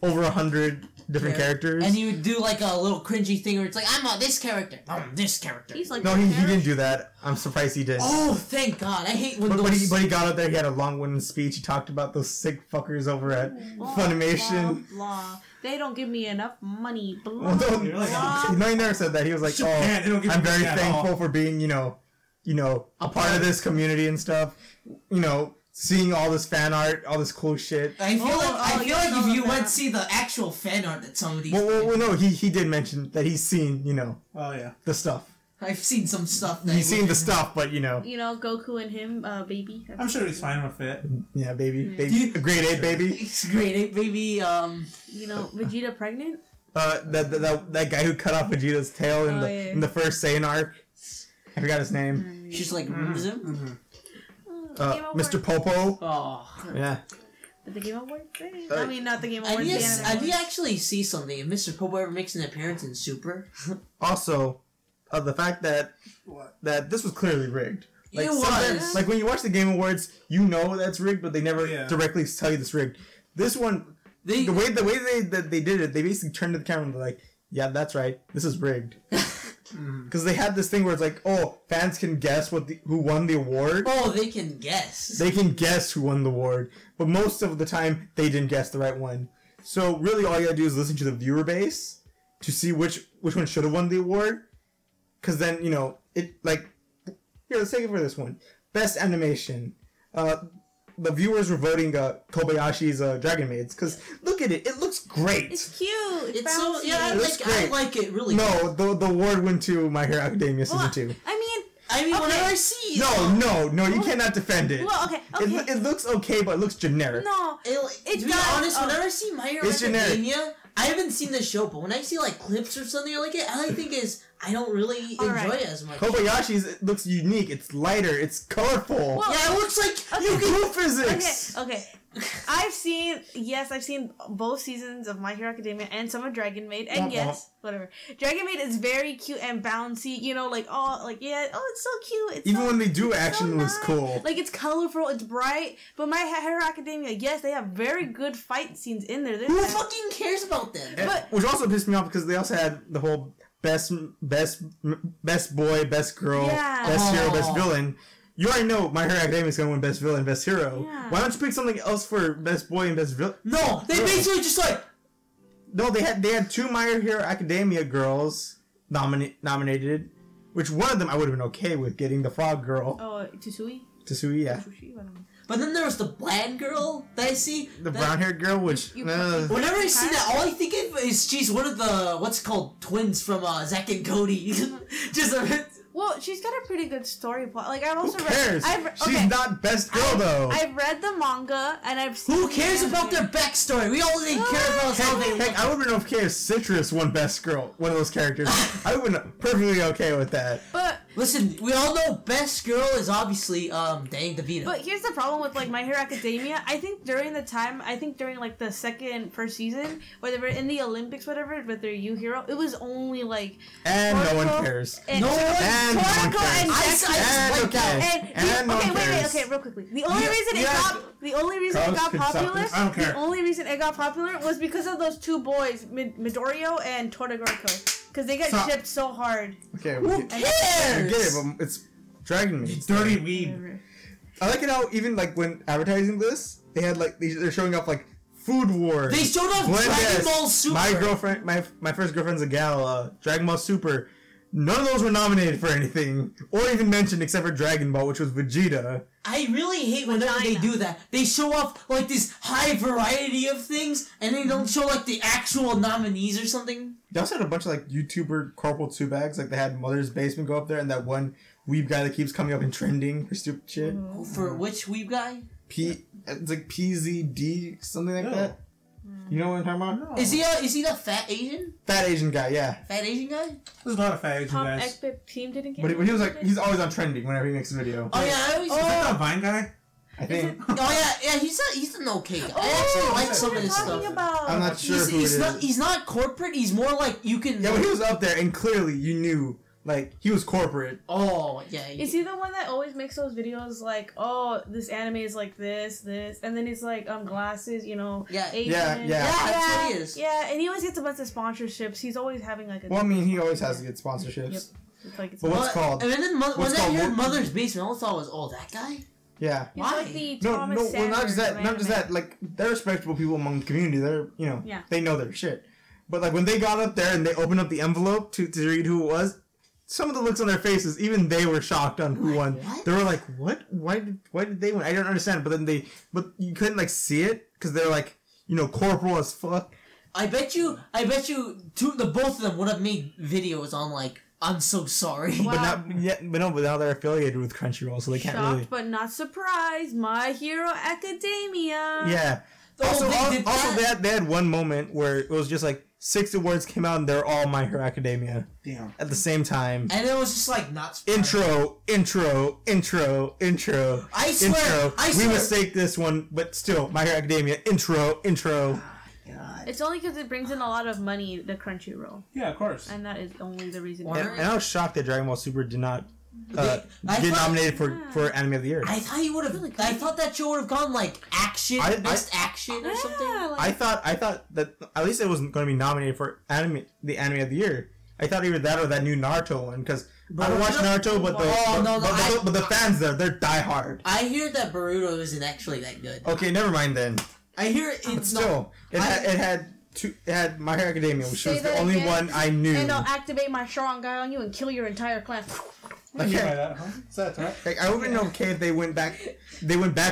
over 100 different characters, and he would do a little cringy thing where it's like, I'm this character, I'm this character. He's no, he didn't do that. I'm surprised he did. Oh, thank God! I hate when but he got up there. He had a long-winded speech. He talked about those sick fuckers over at Funimation. Blah, blah. They don't give me enough money. Well, he never said that. He was like, I'm very thankful for being, a part of this community and stuff. Seeing all this fan art, all this cool shit. I feel like if you went see the actual fan art that some of these. Well, no, he did mention that he's seen, Oh yeah. The stuff. I've seen some stuff. He's seen the stuff, but Goku and him, baby. I'm sure he's fine with it. Yeah, baby, grade 8 baby. It's grade 8 baby. Vegeta pregnant. That guy who cut off Vegeta's tail in the first Saiyan arc. I forgot his name. She's like him. Mr. Popo. Oh. Yeah. The Game Awards thing? I mean, not the Game Awards. I did actually see something. If Mr. Popo ever makes an appearance in Super. Also, the fact that this was clearly rigged. It was. When you watch the Game Awards, that's rigged, but they never directly tell you this rigged. This one, the way they did it, they basically turned to the camera and were like, yeah, that's right, this is rigged. Because they had this thing where it's like, fans can guess who won the award. Oh, they can guess. They can guess who won the award, but most of the time they didn't guess the right one. So really, all you gotta do is listen to the viewer base to see which one should have won the award. Because then here, let's take it for this one. Best animation. The viewers were voting Kobayashi's Dragon Maids because look at it looks great. It's cute. It's so I like it really. No, the award went to My Hero Academia season 2. I mean, whenever I see no, you cannot defend it. Well, okay. It looks okay, but it looks generic. No, to be honest, whenever I see My Hero Academia, I haven't seen the show, but when I see clips or something like it, all I think is I don't really enjoy it as much. Kobayashi's looks unique. It's lighter. It's colorful. Well, it looks like you do physics. Okay. I've seen both seasons of My Hero Academia and some of Dragon Maid, and whatever. Dragon Maid is very cute and bouncy, it's so cute. Even when they do action, it looks cool. It's colorful, it's bright. But My Hero Academia, yes, they have very good fight scenes in there. Who fucking cares about them? Which also pissed me off because they also had the whole best boy, best girl, best hero, best villain. You already know My Hero Academia is going to win Best Villain, Best Hero. Yeah. Why don't you pick something else for Best Boy and Best Villain? No, they basically just No, they had 2 My Hero Academia girls nominated, which one of them I would have been okay with getting the frog girl. Oh, Tsui, yeah. But then there was the bland girl that I see. The brown-haired girl, which... whenever I see that, all I think of is she's one of the, twins from Zack and Cody. Just well, she's got a pretty good story plot. Like, I've also Who cares? read... She's not best girl, though. I've read the manga, and I've seen... Who cares about their backstory? We all didn't care about how they look. Heck, I wouldn't have cared if Citrus won best girl, one of those characters. I would have been perfectly okay with that. But... Listen, we all know best girl is obviously, Dang DeVito. But here's the problem with, like, My Hero Academia. I think during, like, the first season, where they were in the Olympics, whatever, with their U Hero, it was only, like... And Toriko, no one cares. No one cares. Okay, real quickly. The only reason it got popular was because of those 2 boys, Midoriya and Todoroki. Because they got shipped so hard. Okay, who cares? I get it, but it's dragging me. You dirty weeb. I like it how even like when advertising this, they had like they're showing off like Food Wars. They showed off Dragon Ball Super. My girlfriend, my first girlfriend's a gal. Dragon Ball Super. None of those were nominated for anything or even mentioned except for Dragon Ball, which was Vegeta. I really hate whenever they do that. They show off like this high variety of things, and they don't show like the actual nominees or something. They also had a bunch of like YouTuber Corporal 2-bags. Like they had Mother's Basement go up there, and that one weeb guy that keeps coming up and trending for stupid shit. For which weeb guy? It's like PZD, something like that. You know what I'm talking about? No. Is he the fat Asian? Fat Asian guy, yeah. Fat Asian guy? There's a lot of fat Asian guys. Team didn't get but he was like, he's always on trending whenever he makes a video. Oh yeah, is that the Vine guy? I think. Yeah, he's an okay guy. I actually like some of his stuff. I'm not sure who it is. He's not corporate. He's more like you can. Yeah, but he was up there, and clearly you knew, like he was corporate. Oh yeah. Is he the one that always makes those videos like, oh, this anime is like this, and then he's like, glasses, you know? Yeah. Asian. Yeah. That's what he is. Yeah, and he always gets a bunch of sponsorships. He's always having like a. Well, I mean, he always has to get sponsorships. Yep. It's like but what's called? And then when I heard Mother's Basement, all I thought was, that guy. Yeah. He's why? Like the Well, not just that. Like they're respectable people among the community. They're they know their shit. But like when they got up there and they opened up the envelope to read who it was, some of the looks on their faces, even they were shocked on who won. What? They were like, "What? Why did they win?" I don't understand. But you couldn't like see it because they're like corporal as fuck. I bet you, the both of them would have made videos on like, I'm so sorry. Wow. But now they're affiliated with Crunchyroll, so they can't Shocked, really. but not surprised. My Hero Academia. Yeah. Also, they had one moment where it was just like 6 awards came out and they're all My Hero Academia. Damn. At the same time. And it was just like not surprising. Intro. I swear. We mistake this one, but still, My Hero Academia. Intro. God. It's only because it brings in a lot of money, the Crunchyroll. Yeah, of course. And that is only the reason. And I was shocked that Dragon Ball Super did not get nominated for Anime of the Year. I thought he would have. Really I thought that show would have gone like action, best action or something. Like, I thought that at least it wasn't going to be nominated for the Anime of the Year. I thought either that or that new Naruto one because I don't watch Naruto, but the fans they're diehard. I hear that Boruto isn't actually that good. Okay, never mind then. I hear it's but still it had My Hero Academia, which was the only one I knew. And I'll activate my strong guy on you and kill your entire clan. Okay. Is that right? Like, I would have been okay if they went back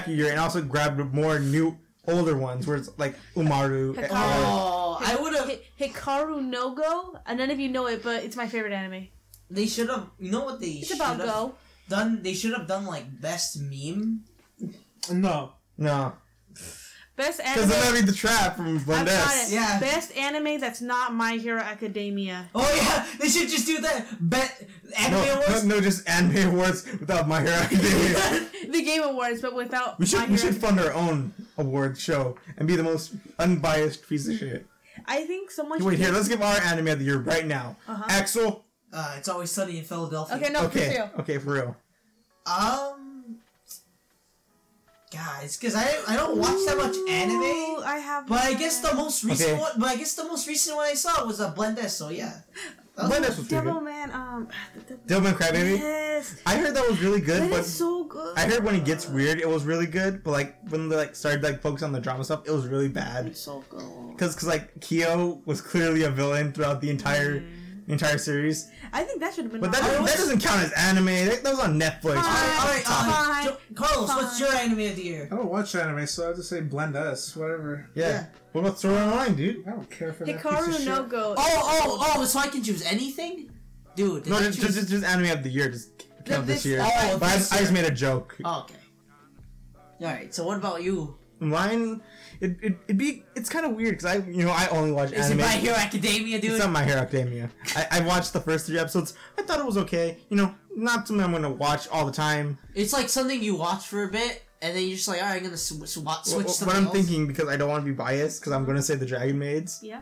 a year and also grabbed more older ones where it's like Umaru. I would have Hikaru no Go. And none of you know it, but it's my favorite anime. They should have. You know what they? It's about Go. They should have done like best meme. No. Best anime. Because then that'd be the trap from Blendess. Yeah. Best anime that's not My Hero Academia. Oh yeah, they should just do that. Anime awards. No, just anime awards without My Hero Academia. The Game Awards, but without. We should fund our own award show and be the most unbiased piece of shit. I think someone. Wait here. Let's give our anime of the year right now. Axel. It's Always Sunny in Philadelphia. Okay, no, for real. Okay, for real. Guys, because I don't watch that much anime. I have. But I guess the most recent one. But I guess the most recent one I saw was a Blendess. So yeah. One episode Devilman, Devilman Crybaby? Yes. I heard that was really good, That but is so good. I heard when it gets weird, it was really good, but like when they like started like focus on the drama stuff, it was really bad. It's so good. Cause like Kyo was clearly a villain throughout the entire series. I think that should have been. But that doesn't count as anime. That was on Netflix. Alright, Carlos, what's your anime of the year? I don't watch anime, so I'll just say blend us, whatever. Yeah. What about Sword Art Online, dude? I don't care for that Hikaru piece of no shit. Go. Oh, so I can choose anything? Dude, No, just anime of the year. Just count this year. Oh, but I just made a joke. Oh, okay. Alright, so what about you? Mine, it's kind of weird because I only watch Is anime. it My Hero Academia, dude? It's not My Hero Academia. I watched the first 3 episodes. I thought it was okay. Not something I'm gonna watch all the time. It's like something you watch for a bit, and then you're just like, alright, I'm gonna switch something What I'm else. thinking, because I don't want to be biased, because I'm gonna say the Dragon Maids. Yeah.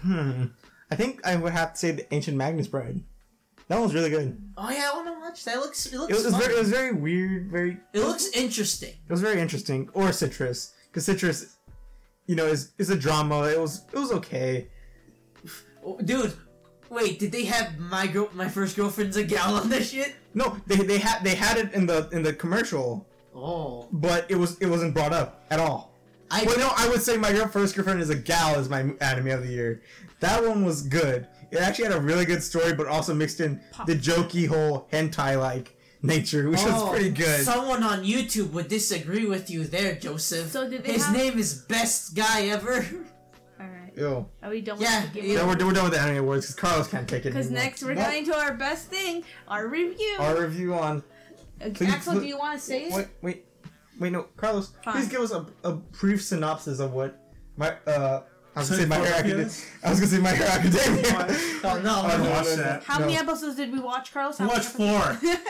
I think I would have to say the Ancient Magnus Bride. That one was really good. Oh yeah, I want to watch that. It looks It was very weird. It looks interesting. It was very interesting. Or Citrus, because Citrus, is a drama. It was okay. Dude, wait, did they have my first girlfriend's a gal on this shit? No, they had it in the commercial. Oh, But it wasn't brought up at all. I would say my first girlfriend is a gal is my anime of the year. That one was good. It actually had a really good story, but also mixed in the jokey whole hentai-like nature, which was pretty good. Someone on YouTube would disagree with you there, Joseph. So did they His name is Best Guy Ever. Alright. Ew. Are we done Yeah, with the Yeah, we're done with the anime awards because Carlos can't take it Because anymore. next we're going to our best thing, our review. Our review on... Axel, do you want to say it? Wait, no, Carlos, Fine. please give us a brief synopsis of what I was gonna say My Hero Academia. Oh no, I don't watch that. How many episodes did we watch, Carlos? We watched 4.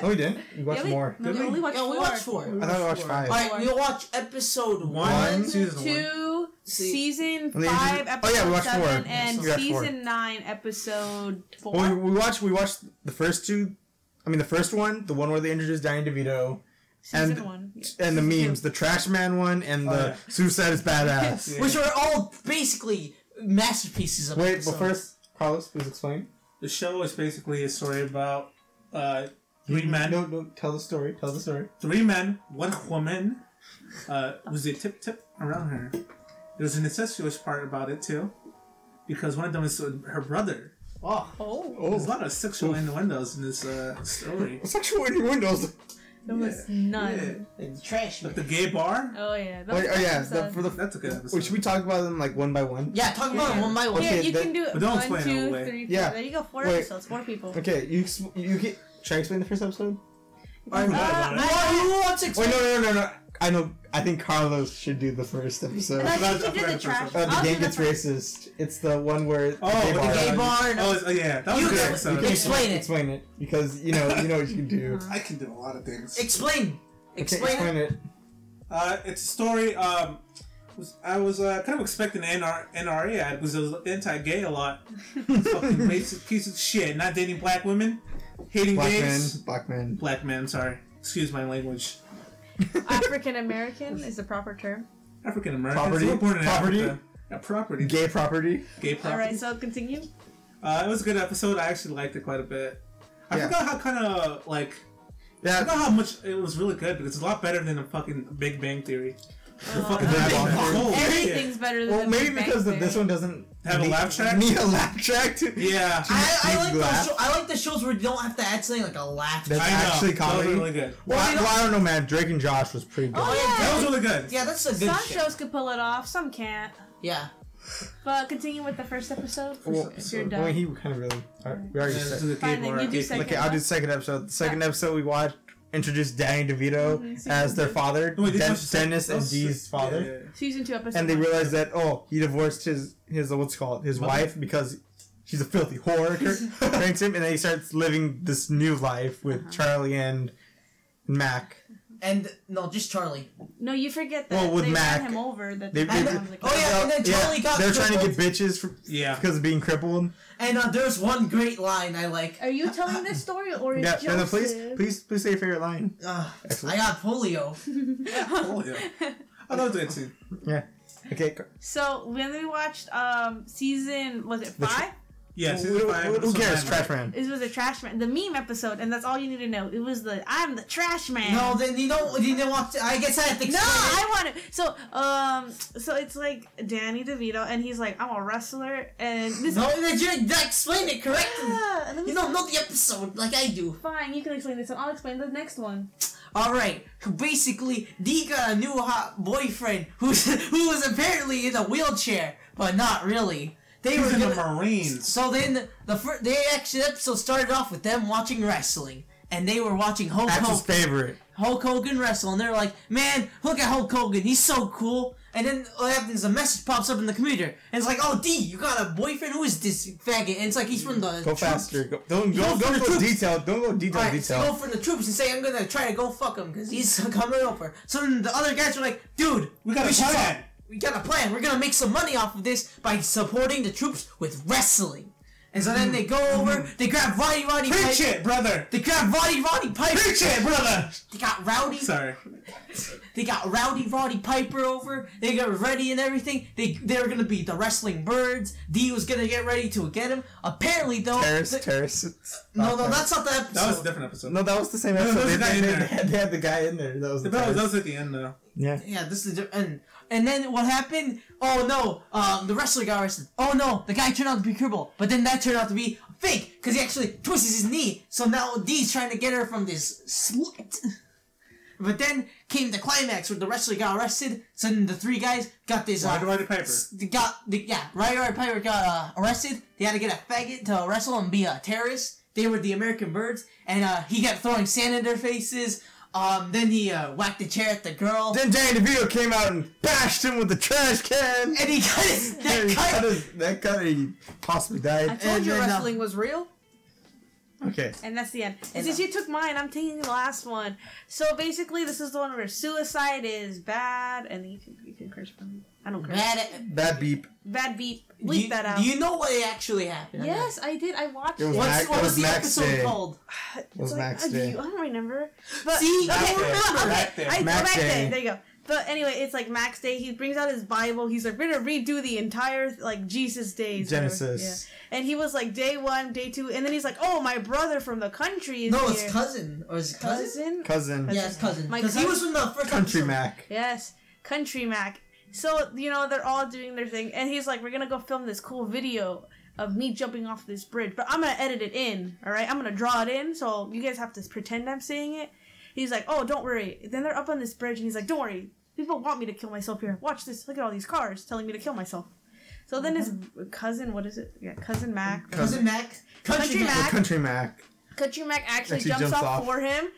Oh, we did? We watched more. No, we only watched 4. we watched 4. I thought we watched 5. Alright, we'll watch episode 1, Season 2, season And then 5, episode we watched 4. 7, and We watched 4. season 9, episode 4. Well, we watched the first 2. I mean, the first one, the one where they introduced Danny DeVito. Season 1. And the memes, the Trash Man one, and the Suicide is Badass. Yeah. which are all basically masterpieces of Wait, episodes. but first, Carlos, please explain. The show is basically a story about 3 men. No, tell the story. 3 men, 1 woman. Was a tip around her. There's an incestuous part about it too, because one of them is her brother. Oh. There's a lot of sexual innuendos in this story. Sexual innuendos. There was none. Yeah. It's trash. Like the gay bar. Oh, yeah. That Oh, was yeah. episode. That's a good episode. Wait, should we talk about them like one by one? Yeah, talk about it one by one. Yeah, Okay, you can do but don't 1, explain it 2, away. 3, 4. Yeah. There you go. 4 Wait. episodes, 4 people. Okay, you can. Should I explain the first episode? Alright, who wants to explain? Wait, no. I know. I think Carlos should do the first episode. And I think you I did forgot the the trash. first The I'll do game the gets first. racist. It's the one where Oh, the with bar. the Gay bar. yeah, that was You a good can- episode. you Explain it. Explain it because you know what you can do. I can do a lot of things. Explain. Okay, Explain it. it. It's a story. I was kind of expecting an NRA ad because it was anti-gay a lot. Fucking racist piece of shit. Not dating black women, hating gays. Black men. Black men. Sorry, excuse my language. African American is the proper term. African American. Property? Property? Yeah, property. Gay property. Gay property. Alright, so continue. It was a good episode. I actually liked it quite a bit. I Yeah. forgot how kind of like. I Yeah. forgot how much it was really good because it's a lot better than a fuking Big Bang Theory. The fucking Big Bang Theory. Holy shit. Everything's better than Well, the maybe Big Bang because Theory. this one doesn't Have a laugh track? Need a laugh track to. Yeah. I like laugh. those. I like the shows where you don't have to add something like a laugh. That's I know. actually That was comedy. really good. Well, I don't know, man. Drake and Josh was pretty good. Oh, That yeah. was really good. Yeah, that's a good Some show. shows could pull it off, some can't. Yeah. But continue with the first episode. Well, If you're I mean, done. he kind of really. We already Yeah, this said. is a Fine, gay then bar. you do Gay- second. Okay, I'll do the second episode. The second episode we watched introduced Danny DeVito Mhm, as their father, No, wait, this was the Dennis second- and that was Dee's the- father. yeah. Season 2, episode And they 1. realized that he divorced his what's it called his Mother? wife because she's a filthy whore. Pranks him, and then he starts living this new life with Charlie and Mac. And no, just Charlie. No, you forget that Well, with they Mac, ran him over. That they- the they- guy was like, Oh, yeah, and then Charlie got they're trying to get crippled. bitches Yeah. because of being crippled. And there's one great line I like. Are you telling this story or is Yeah, Joseph? and then please say your favorite line. I got polio. Oh, yeah. I love that scene. Yeah. Okay. So when we watched season, was it The 5? Yes, who cares? Trash man. It was a trash man. The meme episode, and that's all you need to know. It was I'm the trash man. No, then you didn't want to. I guess I have to explain. No, I want it. So it's like Danny DeVito, and he's like, I'm a wrestler, and this. No, you explain it correctly. You don't know the episode like I do. Fine, you can explain this one. I'll explain the next one. Alright, basically, Dee got a new hot boyfriend who was apparently in a wheelchair, but not really. They were in the Marines. So then the actual episode started off with them watching wrestling, and they were watching Hulk Hogan wrestle, and they're like, "Man, look at Hulk Hogan, he's so cool." And then what happens? A message pops up in the computer, and it's like, "Oh, D, you got a boyfriend? Who is this faggot?" And it's like he's from the Go troops. faster. Don't go detail. Don't go detail. Right, so go for the troops and say, "I'm gonna try to go fuck him because he's coming over." So then the other guys are like, "Dude, we got a plan. We got a plan. We're gonna make some money off of this by supporting the troops with wrestling." And so then they go over, they grab Roddy Piper. Preach it, brother! They grab Roddy Piper. Preach it, brother! They got Rowdy. Sorry. They got Roddy Piper over. They got ready and everything. They were gonna be the wrestling birds. D was gonna get ready to get him. Apparently, though. Terrace. No, that's not the episode. That was a different episode. No, that was the same episode. They had the guy in there. That was at the end, though. Yeah. Yeah, this is and then what happened? Oh no, the wrestler got arrested. Oh no, the guy turned out to be crippled. But then that turned out to be fake because he actually twisted his knee. So now Dee's trying to get her from this slut. But then came the climax where the wrestler got arrested. So then the three guys got this. Roddy Piper. Roddy Piper got arrested. They had to get a faggot to wrestle and be a terrorist. They were the American Birds, and he kept throwing sand in their faces. Then he whacked the chair at the girl. Then Danny DeVito came out and bashed him with the trash can. And he cut his neck cut. He possibly died. I told you wrestling was real. Okay. And that's the end. And since you took mine, I'm taking the last one. So basically, this is the one where suicide is bad, and you can curse from me. I don't curse. Bad beep. Bad beep. Bleep that out. Do you know what actually happened? Yes, I did. I watched it. What was the episode called? It was Max Day. I don't remember. But, see, I don't remember. Max Day. There you go. But anyway, it's like Max Day. He brings out his Bible. He's like, we're gonna redo the entire like Jesus days. Genesis. Yeah. And he was like day 1, day 2, and then he's like, oh, my brother from the country is here. No, it's cousin. Or is it cousin? Cousin. Yes, cousin. Because he was from the first Country episode. Mac. Yes, Country Mac. So, you know, they're all doing their thing, and he's like, we're gonna go film this cool video of me jumping off this bridge, but I'm gonna edit it in, alright? I'm gonna draw it in, so you guys have to pretend I'm saying it. He's like, oh, don't worry. Then they're up on this bridge, and he's like, don't worry. People want me to kill myself here. Watch this. Look at all these cars telling me to kill myself. So then his cousin, what is it? Yeah, Cousin Mac. Country Mac. Country Mac actually jumps off for him.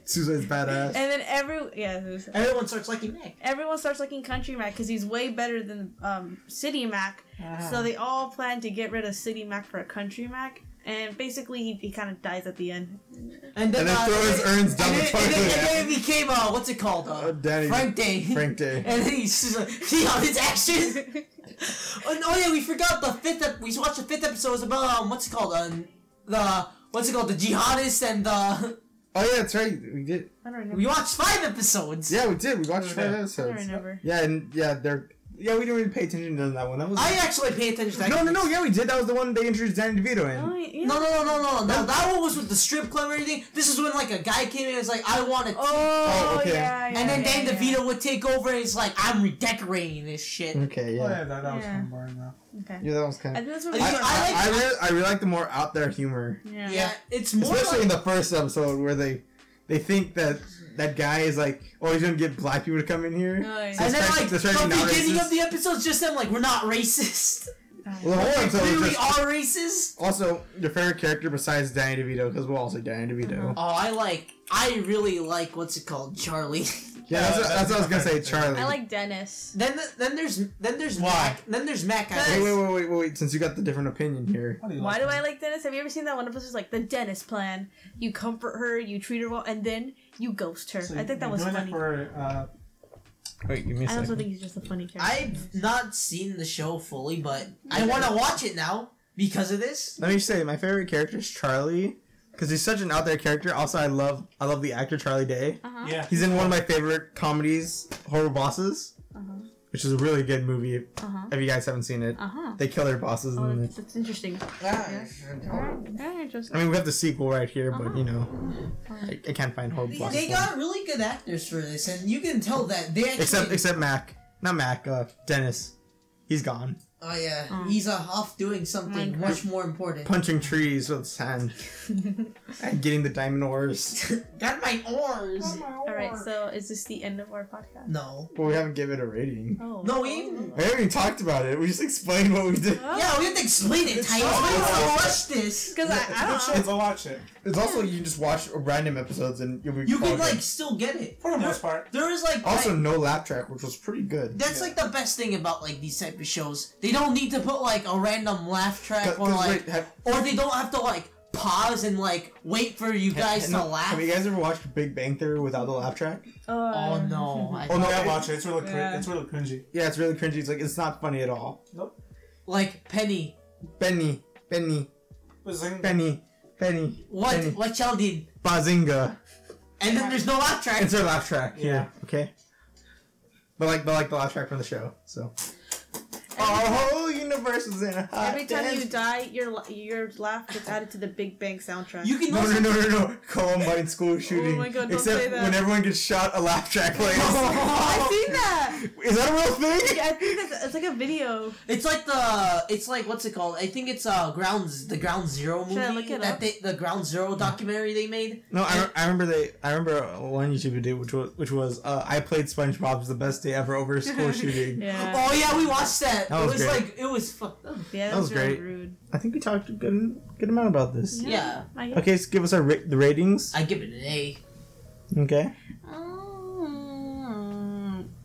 Suicide's badass. And then everyone starts liking Mac. Everyone starts liking Country Mac because he's way better than City Mac. So they all plan to get rid of City Mac for a Country Mac. And basically, he kind of dies at the end. And then throw his urns down the toilet. And then it became, what's it called? Frank Day. And then he's just see all his actions. Oh yeah, we forgot the fifth. We watched the 5th episode. It was about what's it called? The jihadists and the. Oh yeah, that's right. We did. I don't remember. We watched 5 episodes. Yeah, we did. We watched 5 episodes. I don't remember. Yeah, Yeah, we didn't really pay attention to that one. I actually paid attention to that. No, yeah, we did. That was the one they introduced Danny DeVito in. Oh, yeah. No. That one was with the strip club and everything. This is when, like, a guy came in and was like, I want to... Oh, okay. Yeah, and then Danny DeVito would take over and he's like, I'm redecorating this shit. Okay, yeah. Oh, yeah, that was kind of boring, though. Okay. Yeah, that was kind of... I really like the more out there humor. Yeah, it's more especially in the first episode where they think that guy is like, oh, he's gonna get black people to come in here. Nice. So and then, like, the beginning of the episode's just them, like, we're not racist. Well, the whole episode clearly are racist. Also, your favorite character besides Danny DeVito, because we'll all say Danny DeVito. Oh, I really like, what's it called, Charlie. Yeah, that's what I was gonna say, Charlie. I like Dennis. Then there's Mac. Then there's Mac. Wait. Since you got the different opinion here. Why do I like Dennis? Have you ever seen that one episode? It's like the Dennis plan. You comfort her, you treat her well, and then you ghost her. So I think that was funny. Wait, give me a second. I also think he's just a funny character. I've not seen the show fully, but I want to watch it now because of this. Let me say, my favorite character is Charlie. Because he's such an out there character. Also, I love the actor Charlie Day. Uh-huh. Yeah, he's in one of my favorite comedies, Horrible Bosses. Uh-huh. which is a really good movie. If you guys haven't seen it, they kill their bosses. Oh, that's interesting. Yeah. I mean, we have the sequel right here, but you know, I can't find horrible bosses. They got really good actors for this, and you can tell that they actually... Except Mac. Not Mac, Dennis. He's gone. Oh yeah, he's off doing something much more important. Punching trees with his hand. And getting the diamond ores. Got my ores! Alright, so is this the end of our podcast? No. Well, we haven't given it a rating. Oh. No, we haven't even talked about it. We just explained what we did. Yeah, we have to explain it, Tais. Why watch this? Because I don't know. Go watch it. It's also, you just watch random episodes and you'll be You can, like, still get it. For the most part. There is, like... Also, no laugh track, which was pretty good. That's, like, the best thing about, like, these type of shows. They don't need to put, like, a random laugh track or, like... or they don't have to, like, pause and, like, wait for you guys to laugh. Have you guys ever watched Big Bang Theory without the laugh track? Oh, no. I watch it. It's really cringy. Yeah, it's really cringy. It's like, it's not funny at all. Nope. Like, Penny. Benny. What y'all did? Bazinga. And then there's no laugh track. It's our laugh track. Yeah. Okay. But like the laugh track from the show. So. Our whole universe is in a hot Every time you die, your laugh gets added to the Big Bang soundtrack. You can no. Columbine school shooting. Oh my god, don't Except say that. when everyone gets shot, a laugh track plays. I've seen that! Is that a real thing? Yeah, I think it's like a video. It's like what's it called? I think it's the Ground Zero movie. Should I look it up? The Ground Zero documentary they made. No, I remember one YouTube video which was I played SpongeBob's the best day ever over a school shooting. Yeah. Oh yeah, we watched that. That was great. Like it was fucked up. Yeah, that was really great. Rude. I think we talked a good amount about this. Yeah. Okay, so give us the ratings. I give it an A. Okay.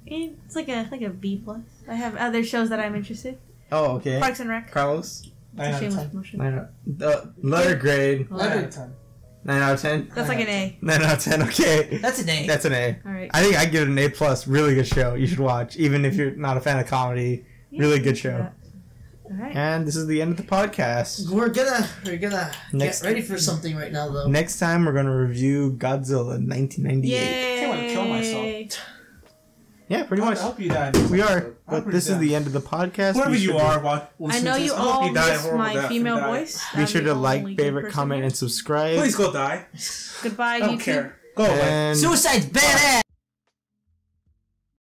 It's like a B plus. I have other shows that I'm interested. Oh, okay. Parks and Rec. Carlos. 9 out of 10. Letter grade. 9 out of 10. 9 out of 10. That's like an A. 9 out of 10. Okay. That's an A. That's an A. All right. I think I give it an A plus. Really good show. You should watch, even if you're not a fan of comedy. Really good show. All right. And this is the end of the podcast. We're gonna Next get ready for something right now though. Next time we're gonna review Godzilla 1998. Yay! I want to kill myself. Yeah, pretty much. I hope you die. We are, but this is the end of the podcast. Whoever you are, I know you all miss my female voice. Be sure to like, favorite, comment, and subscribe. Please go die. Goodbye, I don't YouTube. care. Go away. Suicide's badass.